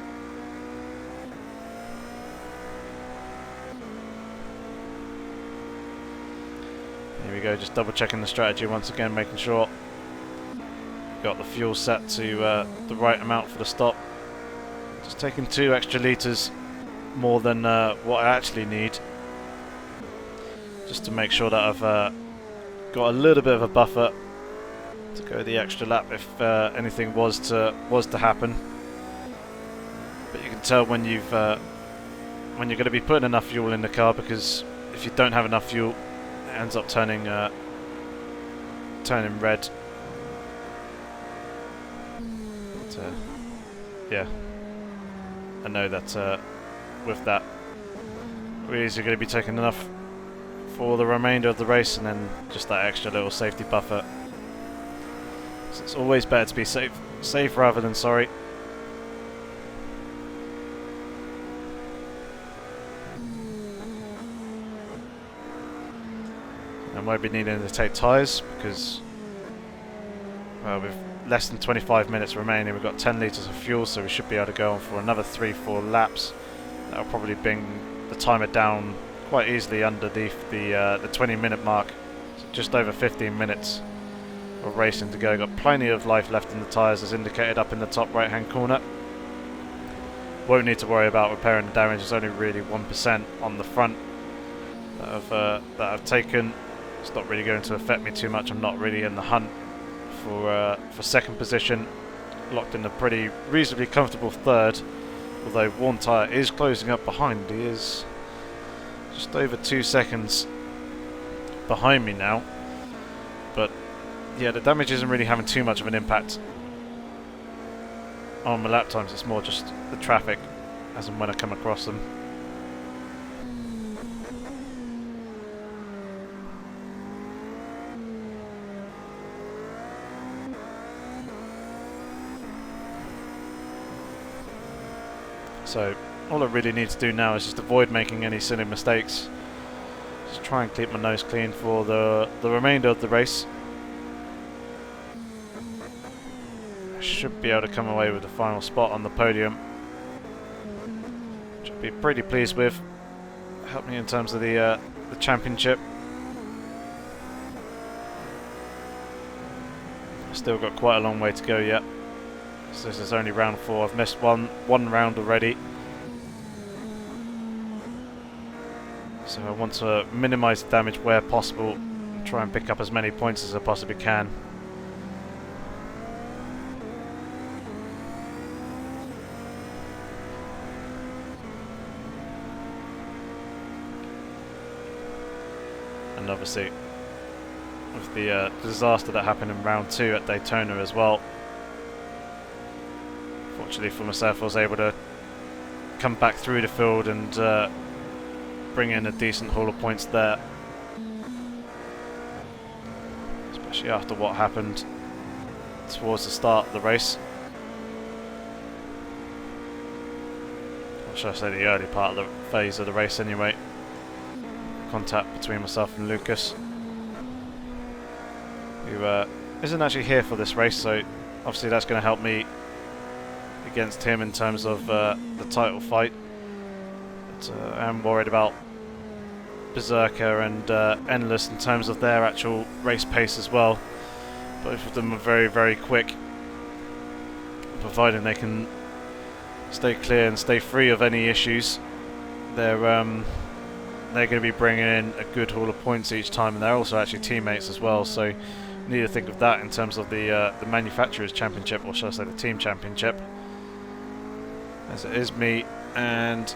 Here we go, just double checking the strategy once again, making sure got the fuel set to the right amount for the stop. Just taking 2 extra litres more than what I actually need, just to make sure that I've got a little bit of a buffer to go the extra lap if anything was to happen. But you can tell when you're going to be putting enough fuel in the car, because if you don't have enough fuel, it ends up turning red. But, yeah, I know that with that, we're easily going to be taking enough for the remainder of the race, and then just that extra little safety buffer. So it's always better to be safe rather than sorry. And won't be needing to take tyres because, well, with less than 25 minutes remaining, we've got 10 litres of fuel, so we should be able to go on for another 3-4 laps. That'll probably bring the timer down quite easily underneath the 20-minute mark, so just over 15 minutes of racing to go. Got plenty of life left in the tyres, as indicated up in the top right hand corner. Won't need to worry about repairing the damage. It's only really 1% on the front that I've taken. It's not really going to affect me too much. I'm not really in the hunt for second position, locked in a pretty reasonably comfortable third. Although one tyre is closing up behind, he is just over 2 seconds behind me now. But yeah, the damage isn't really having too much of an impact on my lap times. It's more just the traffic as and when I come across them. So all I really need to do now is just avoid making any silly mistakes. Just try and keep my nose clean for the remainder of the race. I should be able to come away with the final spot on the podium, which I'd be pretty pleased with. Help me in terms of the championship. Still got quite a long way to go yet. So this is only round 4. I've missed one round already. So I want to minimise the damage where possible and try and pick up as many points as I possibly can. And obviously with the disaster that happened in round 2 at Daytona as well, fortunately for myself I was able to come back through the field and bring in a decent haul of points there, especially after what happened towards the start of the race. Or should I say the early part of the phase of the race anyway. Contact between myself and Lucas, who isn't actually here for this race, so obviously that's going to help me against him in terms of the title fight. But I'm worried about Berserker and Endless in terms of their actual race pace as well. Both of them are very, very quick, providing they can stay clear and stay free of any issues. They're going to be bringing in a good haul of points each time, and they're also actually teammates as well, so you need to think of that in terms of the manufacturers championship, or should I say the team championship, as it is me and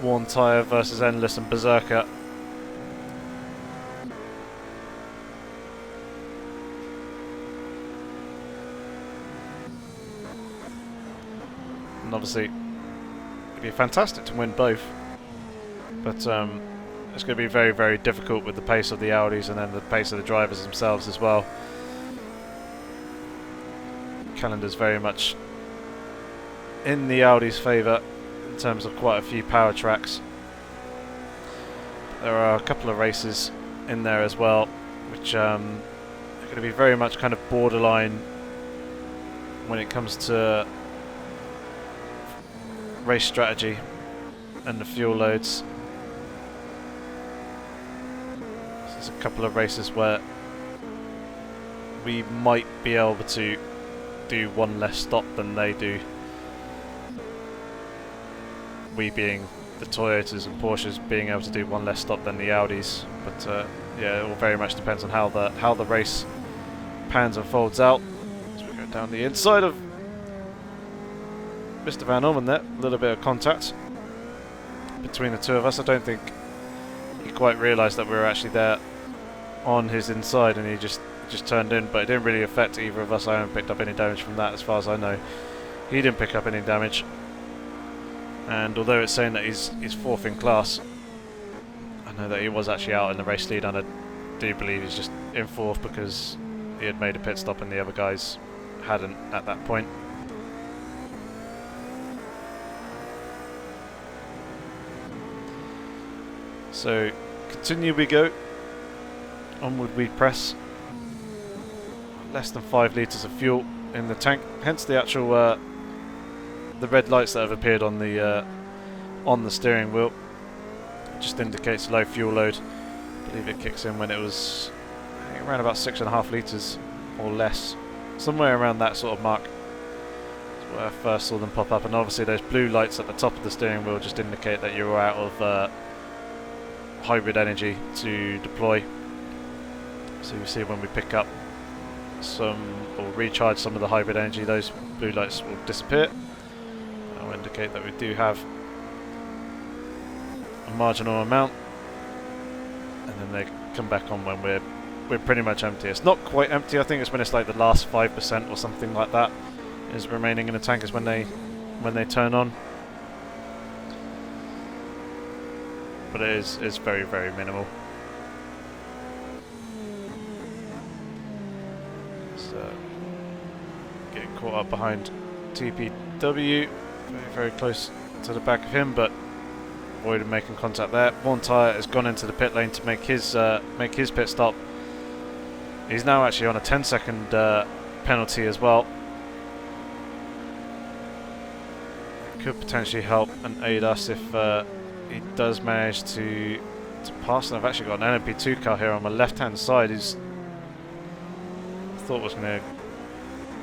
One Tyre versus Endless and Berserker. And obviously it'd be fantastic to win both, but it's going to be very, very difficult with the pace of the Audis and then the pace of the drivers themselves as well. The calendar's very much in the Audi's favour in terms of quite a few power tracks. There are a couple of races in there as well, which are going to be very much kind of borderline when it comes to race strategy and the fuel loads. There's a couple of races where we might be able to do one less stop than they do. We being the Toyotas and Porsches being able to do one less stop than the Audis, but yeah, it all very much depends on how the race pans and folds out. As we go down the inside of Mr. Van Orman there, a little bit of contact between the two of us. I don't think he quite realised that we were actually there on his inside, and he just turned in, but it didn't really affect either of us. I haven't picked up any damage from that as far as I know. He didn't pick up any damage, and although it's saying that he's fourth in class, I know that he was actually out in the race lead, and I do believe he's just in fourth because he had made a pit stop and the other guys hadn't at that point. So continue we go, onward we press. Less than 5 litres of fuel in the tank, hence the actual the red lights that have appeared on the steering wheel. It just indicates low fuel load. I believe it kicks in when it was, I think, around about 6.5 litres or less, somewhere around that sort of mark. That's where I first saw them pop up, and obviously those blue lights at the top of the steering wheel just indicate that you're out of hybrid energy to deploy. So you see when we pick up some, or recharge some of the hybrid energy, those blue lights will disappear. That will indicate that we do have a marginal amount, and then they come back on when we're pretty much empty. It's not quite empty. I think it's when it's like the last 5% or something like that is remaining in the tank is when they turn on. But it is very, very minimal. So getting caught up behind TPW, very, very close to the back of him, but avoided making contact there. Alacantara has gone into the pit lane to make his pit stop. He's now actually on a 10-second penalty as well. It could potentially help and aid us if he does manage to pass. And I've actually got an LMP2 car here on my left-hand side who's thought was going to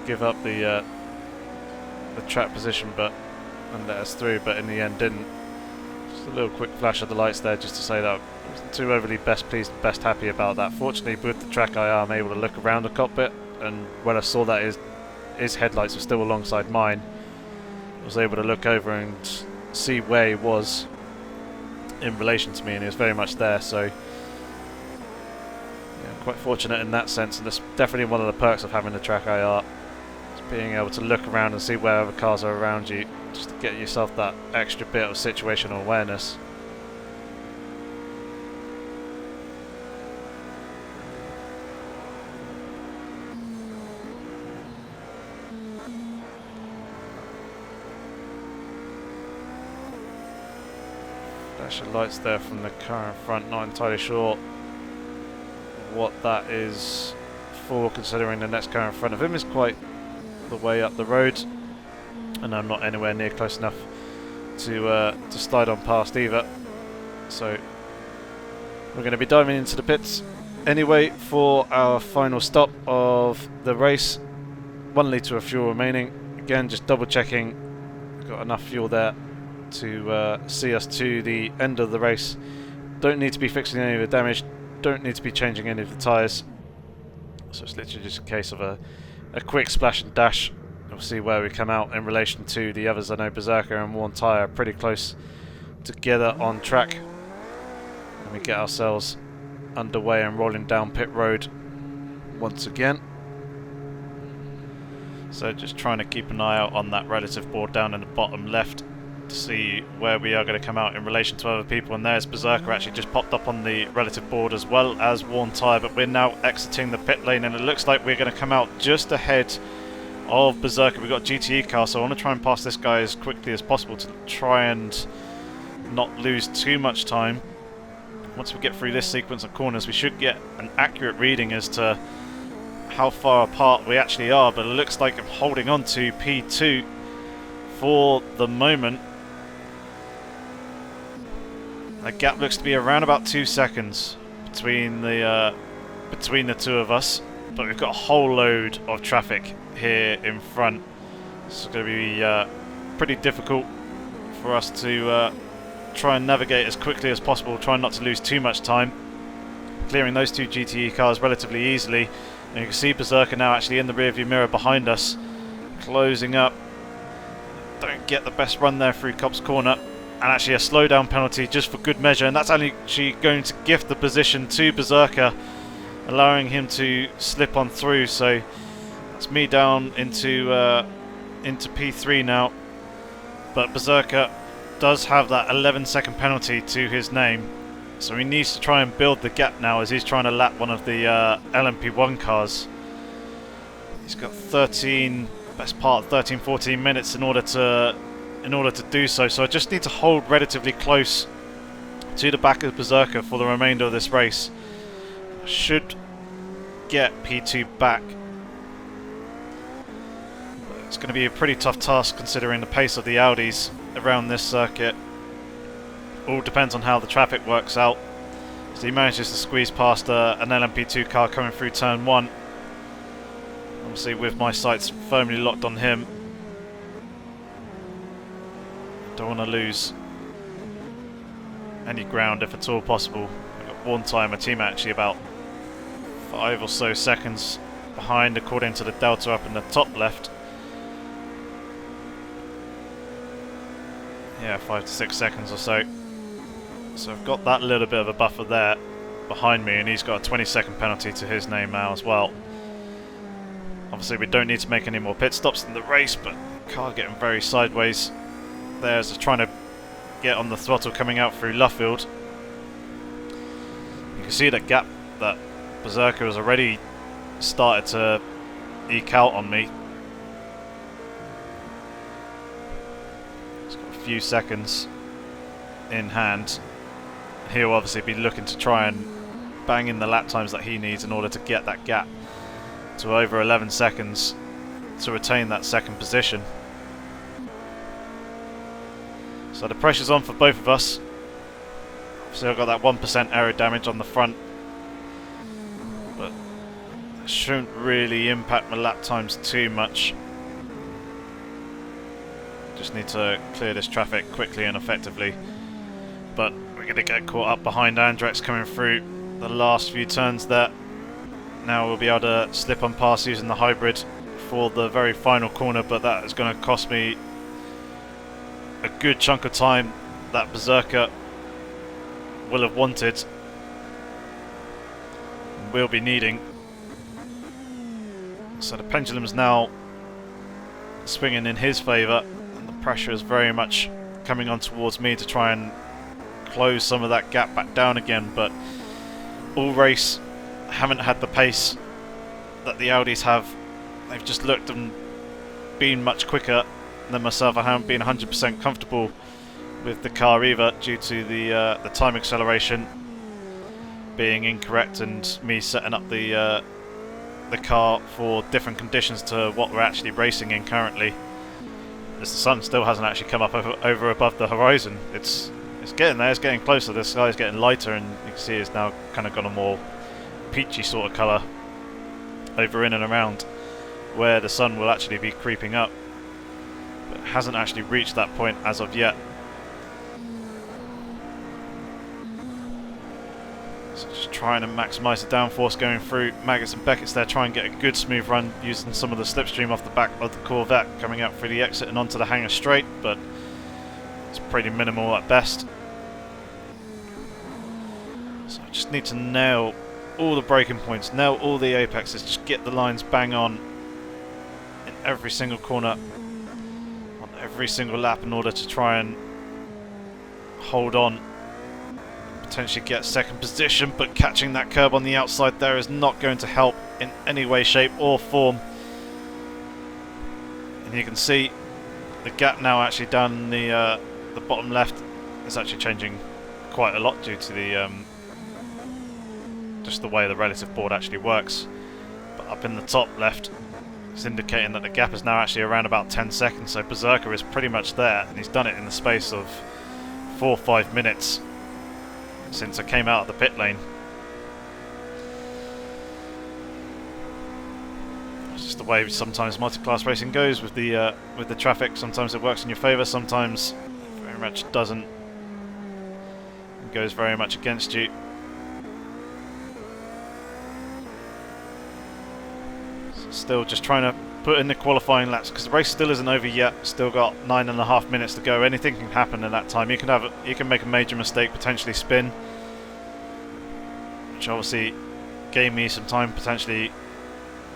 give up the track position, and let us through, but in the end didn't. Just a little quick flash of the lights there, just to say that I wasn't too overly best pleased and best happy about that. Fortunately, with the TrackIR, I'm able to look around the cockpit, and when I saw that his headlights were still alongside mine, I was able to look over and see where he was in relation to me, and he was very much there. So yeah, quite fortunate in that sense, and that's definitely one of the perks of having the TrackIR, is being able to look around and see where other cars are around you, just to get yourself that extra bit of situational awareness. Flash of lights there from the car in front, not entirely sure what that is for, considering the next car in front of him is quite the way up the road, and I'm not anywhere near close enough to slide on past either. So we're going to be diving into the pits anyway for our final stop of the race. 1 litre of fuel remaining. Again, just double checking we've got enough fuel there to see us to the end of the race. Don't need to be fixing any of the damage, don't need to be changing any of the tyres, so it's literally just a case of a quick splash and dash. We'll see where we come out in relation to the others. I know Berserker and Alacantara are pretty close together on track, and we get ourselves underway and rolling down pit road once again. So just trying to keep an eye out on that relative board down in the bottom left to see where we are going to come out in relation to other people, and there's Berserker actually just popped up on the relative board as well as Alacantara, but we're now exiting the pit lane and it looks like we're going to come out just ahead of Berserker. We've got GTE car, so I want to try and pass this guy as quickly as possible to try and not lose too much time. Once we get through this sequence of corners, we should get an accurate reading as to how far apart we actually are, but it looks like I'm holding on to P2 for the moment. That gap looks to be around about 2 seconds between the two of us, but we've got a whole load of traffic here in front. It's going to be pretty difficult for us to try and navigate as quickly as possible, trying not to lose too much time. Clearing those two GTE cars relatively easily, and you can see Berserker now actually in the rearview mirror behind us, closing up. Don't get the best run there through Cops Corner, and actually a slowdown penalty just for good measure, and that's actually going to gift the position to Berserker, allowing him to slip on through. So that's me down into P3 now, but Berserker does have that 11-second penalty to his name, so he needs to try and build the gap now as he's trying to lap one of the LMP1 cars. He's got 13, best part of 13-14 minutes in order to do so. So I just need to hold relatively close to the back of Berserker for the remainder of this race. I should get P2 back. It's going to be a pretty tough task considering the pace of the Audis around this circuit. All depends on how the traffic works out. So he manages to squeeze past an LMP2 car coming through turn 1. Obviously with my sights firmly locked on him. Don't want to lose any ground if at all possible. I've got one time, my team actually about 5 or so seconds behind according to the delta up in the top left. Yeah, 5 to 6 seconds or so. So I've got that little bit of a buffer there behind me, and he's got a 20-second penalty to his name now as well. Obviously we don't need to make any more pit stops in the race, but car getting very sideways there as they're trying to get on the throttle coming out through Luffield. You can see that gap that Berserker has already started to eke out on me. He's got a few seconds in hand. He'll obviously be looking to try and bang in the lap times that he needs in order to get that gap to over 11 seconds to retain that second position. So the pressure's on for both of us. So I've got that 1% aero damage on the front, but it shouldn't really impact my lap times too much. Just need to clear this traffic quickly and effectively. But we're going to get caught up behind Andrex coming through the last few turns there. Now we'll be able to slip on past using the hybrid for the very final corner, but that is going to cost me a good chunk of time that Berserker will have wanted and will be needing. So the pendulum is now swinging in his favour, and the pressure is very much coming on towards me to try and close some of that gap back down again, but all race haven't had the pace that the Audis have. They've just looked and been much quicker than myself. I haven't been 100% comfortable with the car either, due to the time acceleration being incorrect and me setting up the car for different conditions to what we're actually racing in currently. As the sun still hasn't actually come up over above the horizon. It's getting there, it's getting closer. The sky is getting lighter, and you can see it's now kind of got a more peachy sort of colour over in and around where the sun will actually be creeping up, but it hasn't actually reached that point as of yet. So just trying to maximise the downforce going through Maggots and Beckett's there, try and get a good smooth run using some of the slipstream off the back of the Corvette coming out through the exit and onto the hangar straight, but it's pretty minimal at best. So I just need to nail all the braking points, nail all the apexes, just get the lines bang on in every single corner, on every single lap, in order to try and hold on, potentially get second position. But catching that curb on the outside there is not going to help in any way, shape or form. And you can see the gap now actually down the bottom left is actually changing quite a lot due to the just the way the relative board actually works. But up in the top left, it's indicating that the gap is now actually around about 10 seconds, so Berserker is pretty much there, and he's done it in the space of 4 or 5 minutes since I came out of the pit lane. It's just the way sometimes multi-class racing goes with the traffic. Sometimes it works in your favour, sometimes very much doesn't. It goes very much against you. Still just trying to put in the qualifying laps, because the race still isn't over yet. Still got 9.5 minutes to go. Anything can happen in that time. You can make a major mistake, potentially spin, which obviously gave me some time, potentially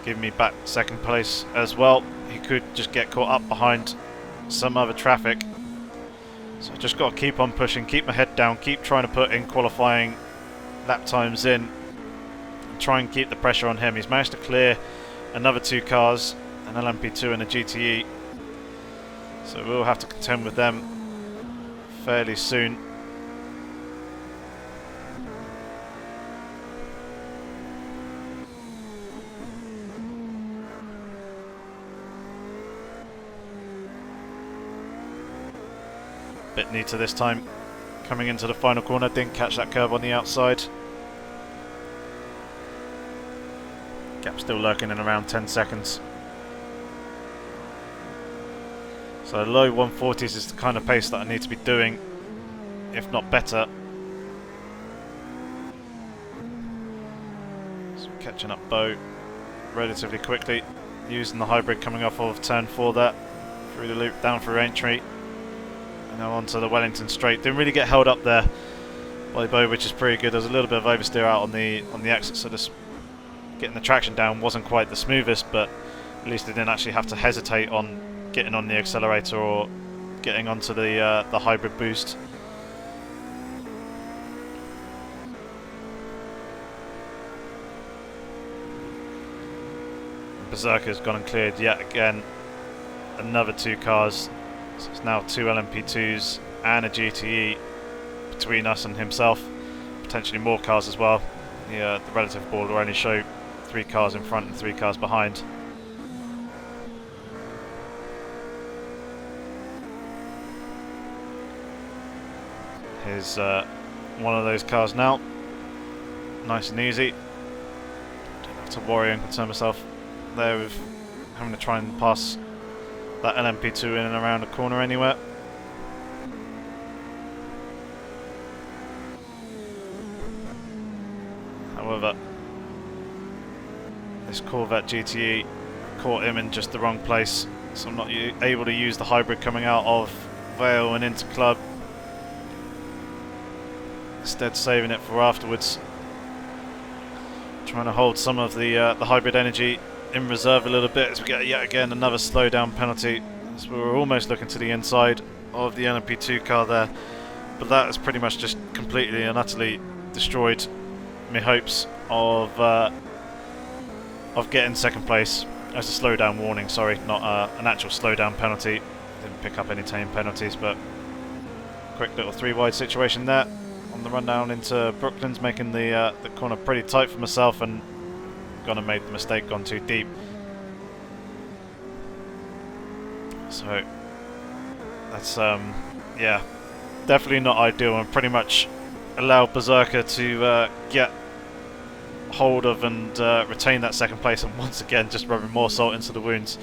give me back second place as well. He could just get caught up behind some other traffic. So I just got to keep on pushing, keep my head down, keep trying to put in qualifying lap times in, and try and keep the pressure on him. He's managed to clear another 2 cars, an LMP2 and a GTE, so we'll have to contend with them fairly soon. Bit neater this time coming into the final corner, didn't catch that curb on the outside. Gap still lurking in around 10 seconds. So low 140s is the kind of pace that I need to be doing, if not better. So catching up Bo relatively quickly, using the hybrid coming off of turn 4 there, through the loop, down through entry, and now onto the Wellington straight. Didn't really get held up there by Bo, which is pretty good. There's a little bit of oversteer out on the exit, so this getting the traction down wasn't quite the smoothest, but at least they didn't actually have to hesitate on getting on the accelerator or getting onto the hybrid boost. Berserker's gone and cleared yet again another 2 cars, so it's now 2 LMP2s and a GTE between us and himself, potentially more cars as well. The relative board will only show 3 cars in front and 3 cars behind. Here's one of those cars now, nice and easy. Don't have to worry and concern myself there with having to try and pass that LMP2 in and around the corner anywhere. However, this Corvette GTE caught him in just the wrong place, so I'm not able to use the hybrid coming out of Vale and into Club. Instead saving it for afterwards. Trying to hold some of the hybrid energy in reserve a little bit as we get yet again another slowdown penalty, as we were almost looking to the inside of the LMP2 car there, but that has pretty much just completely and utterly destroyed my hopes of getting second place. As a slowdown warning, sorry, not an actual slowdown penalty. Didn't pick up any tame penalties, but quick little 3 wide situation there on the run down into Brooklands, making the corner pretty tight for myself, and gone and made the mistake, gone too deep. So that's yeah, definitely not ideal, and pretty much allowed Berserker to get hold of and retain that second place, and once again just rubbing more salt into the wounds,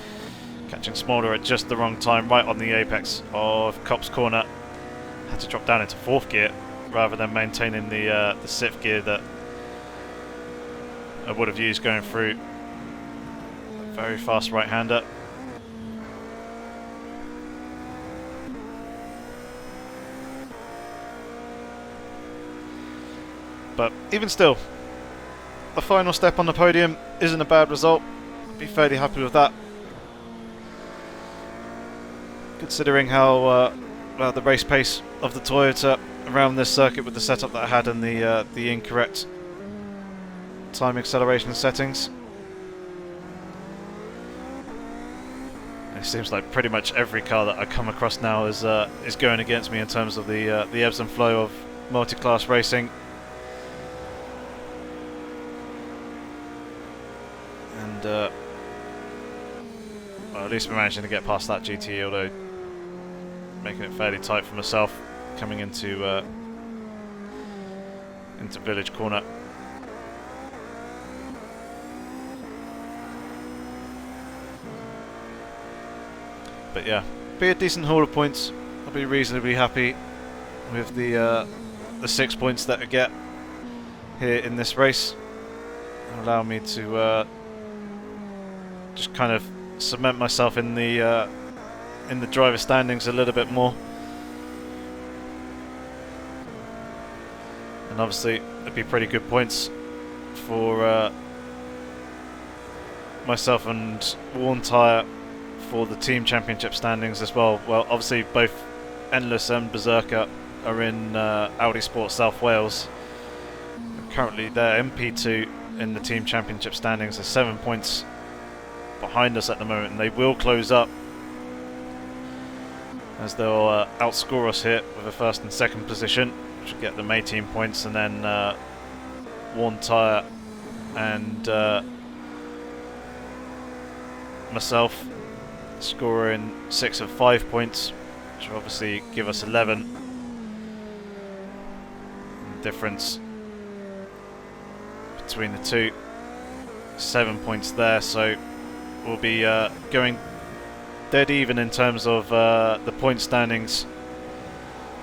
catching Smolder at just the wrong time, right on the apex of Cop's corner. Had to drop down into 4th gear rather than maintaining the 6th gear that I would have used going through. Very fast right-hander. But even still, the final step on the podium isn't a bad result. I'd be fairly happy with that, considering how the race pace of the Toyota around this circuit with the setup that I had and the incorrect time acceleration settings. It seems like pretty much every car that I come across now is going against me in terms of the ebbs and flow of multi-class racing. And well, at least we're managing to get past that GT, although making it fairly tight for myself coming into Village Corner. But yeah, be a decent haul of points. I'll be reasonably happy with the 6 points that I get here in this race. It'll allow me to just kind of cement myself in the driver standings a little bit more. And obviously it'd be pretty good points for myself and Worn Tyre for the team championship standings as well. Well, obviously both Endless and Berserker are in Audi Sport South Wales. Currently they're MP2 in the team championship standings. They're 7 points behind us at the moment, and they will close up as they'll outscore us here with a first and second position, which will get them 18 points, and then Worn Tyre and myself scoring 6 of 5 points, which will obviously give us 11. Difference between the two, 7 points there, so we'll be going dead even in terms of the point standings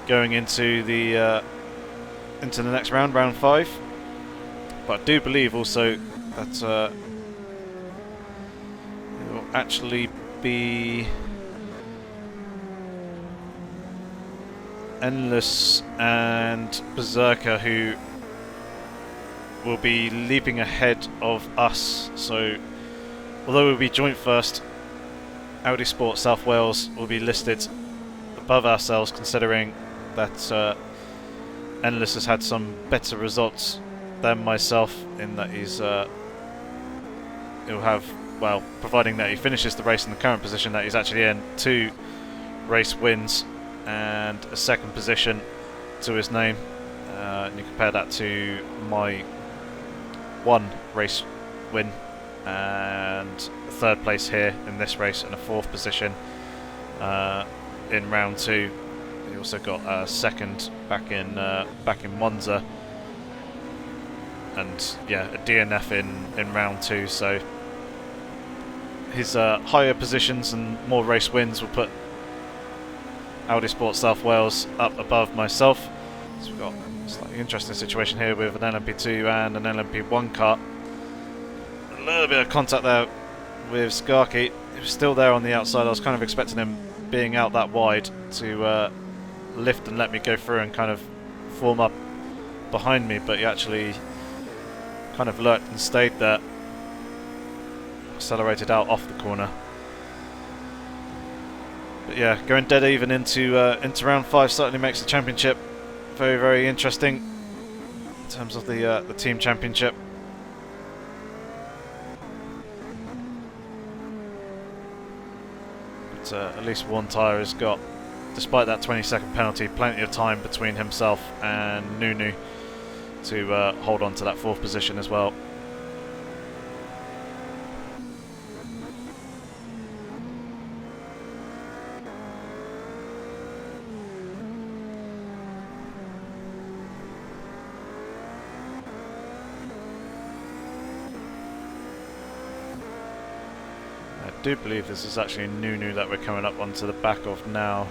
going into the next round, round 5. But I do believe also that actually be Endless and Berserker, who will be leaping ahead of us. So although we'll be joint first, Audi Sport South Wales will be listed above ourselves, considering that Endless has had some better results than myself, in that he'll have, well, providing that he finishes the race in the current position that he's actually in, 2 race wins and a second position to his name. And you compare that to my 1 race win and 3rd place here in this race and a 4th position in round 2. He also got a 2nd back in Monza, and yeah, a DNF in round 2. So his higher positions and more race wins will put Audi Sport South Wales up above myself. So we've got a slightly interesting situation here with an LMP2 and an LMP1 car. A little bit of contact there with Sketchy. He was still there on the outside. I was kind of expecting him being out that wide to lift and let me go through and kind of form up behind me, but he actually kind of lurked and stayed there. Accelerated out off the corner. But yeah, going dead even into round 5 certainly makes the championship very, very interesting in terms of the team championship. But at least one tyre has got, despite that 20-second penalty, plenty of time between himself and Nunu to hold on to that 4th position as well. I do believe this is actually Nunu that we're coming up onto the back of now.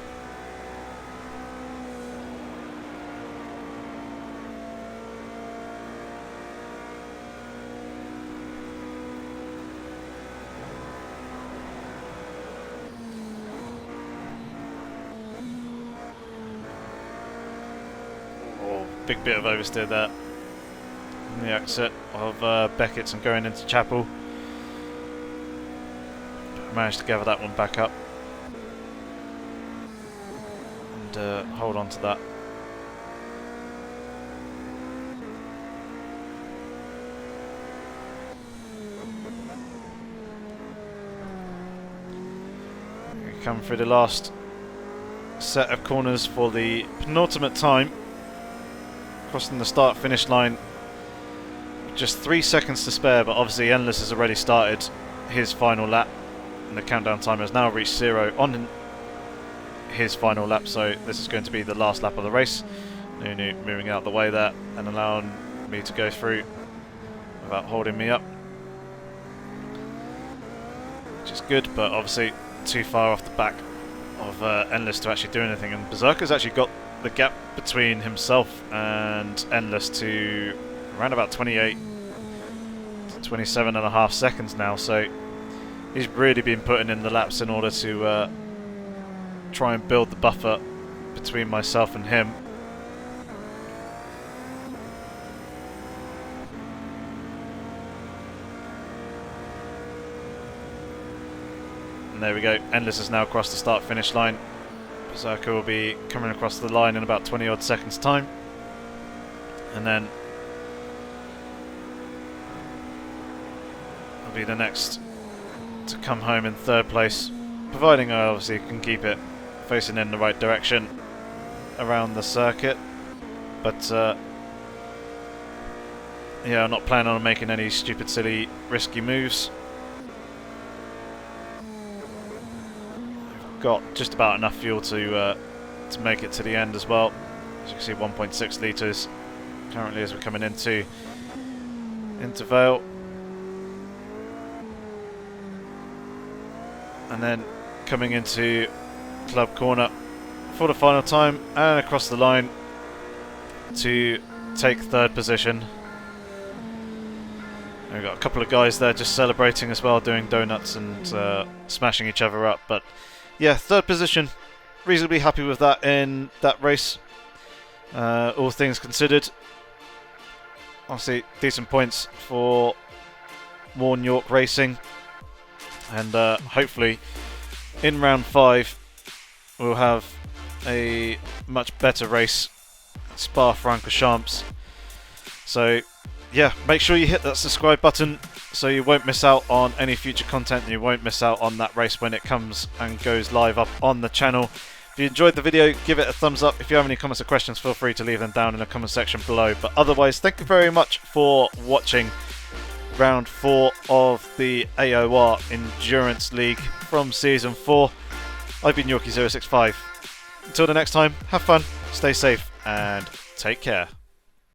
Oh, big bit of oversteer there in the exit of Beckett's and going into Chapel. Managed to gather that one back up and hold on to that. We come through the last set of corners for the penultimate time, crossing the start finish line. Just 3 seconds to spare, but obviously Endless has already started his final lap. And the countdown timer has now reached 0 on his final lap, so this is going to be the last lap of the race. Nunu moving out the way there and allowing me to go through without holding me up, which is good, but obviously too far off the back of Endless to actually do anything. And Berserker's actually got the gap between himself and Endless to around about 28 to 27 and a half seconds now, so he's really been putting in the laps in order to try and build the buffer between myself and him. And there we go, Endless has now crossed the start finish line. Berserker will be coming across the line in about 20 odd seconds time, and then will be the next to come home in 3rd place, providing I obviously can keep it facing in the right direction around the circuit. But yeah, I'm not planning on making any stupid, silly, risky moves. We've got just about enough fuel to make it to the end as well. As you can see, 1.6 litres currently as we're coming into Vale. And then coming into Club Corner for the final time and across the line to take 3rd position. We've got a couple of guys there just celebrating as well, doing donuts and smashing each other up. But yeah, 3rd position, reasonably happy with that in that race. All things considered, obviously decent points for Warn York Racing, and hopefully in round 5 we'll have a much better race, Spa-Francorchamps. So yeah, make sure you hit that subscribe button so you won't miss out on any future content, and you won't miss out on that race when it comes and goes live up on the channel. If you enjoyed the video, give it a thumbs up. If you have any comments or questions, feel free to leave them down in the comment section below. But otherwise, thank you very much for watching round 4 of the AOR Endurance League from Season 4. I've been Yorkie065. Until the next time, have fun, stay safe, and take care.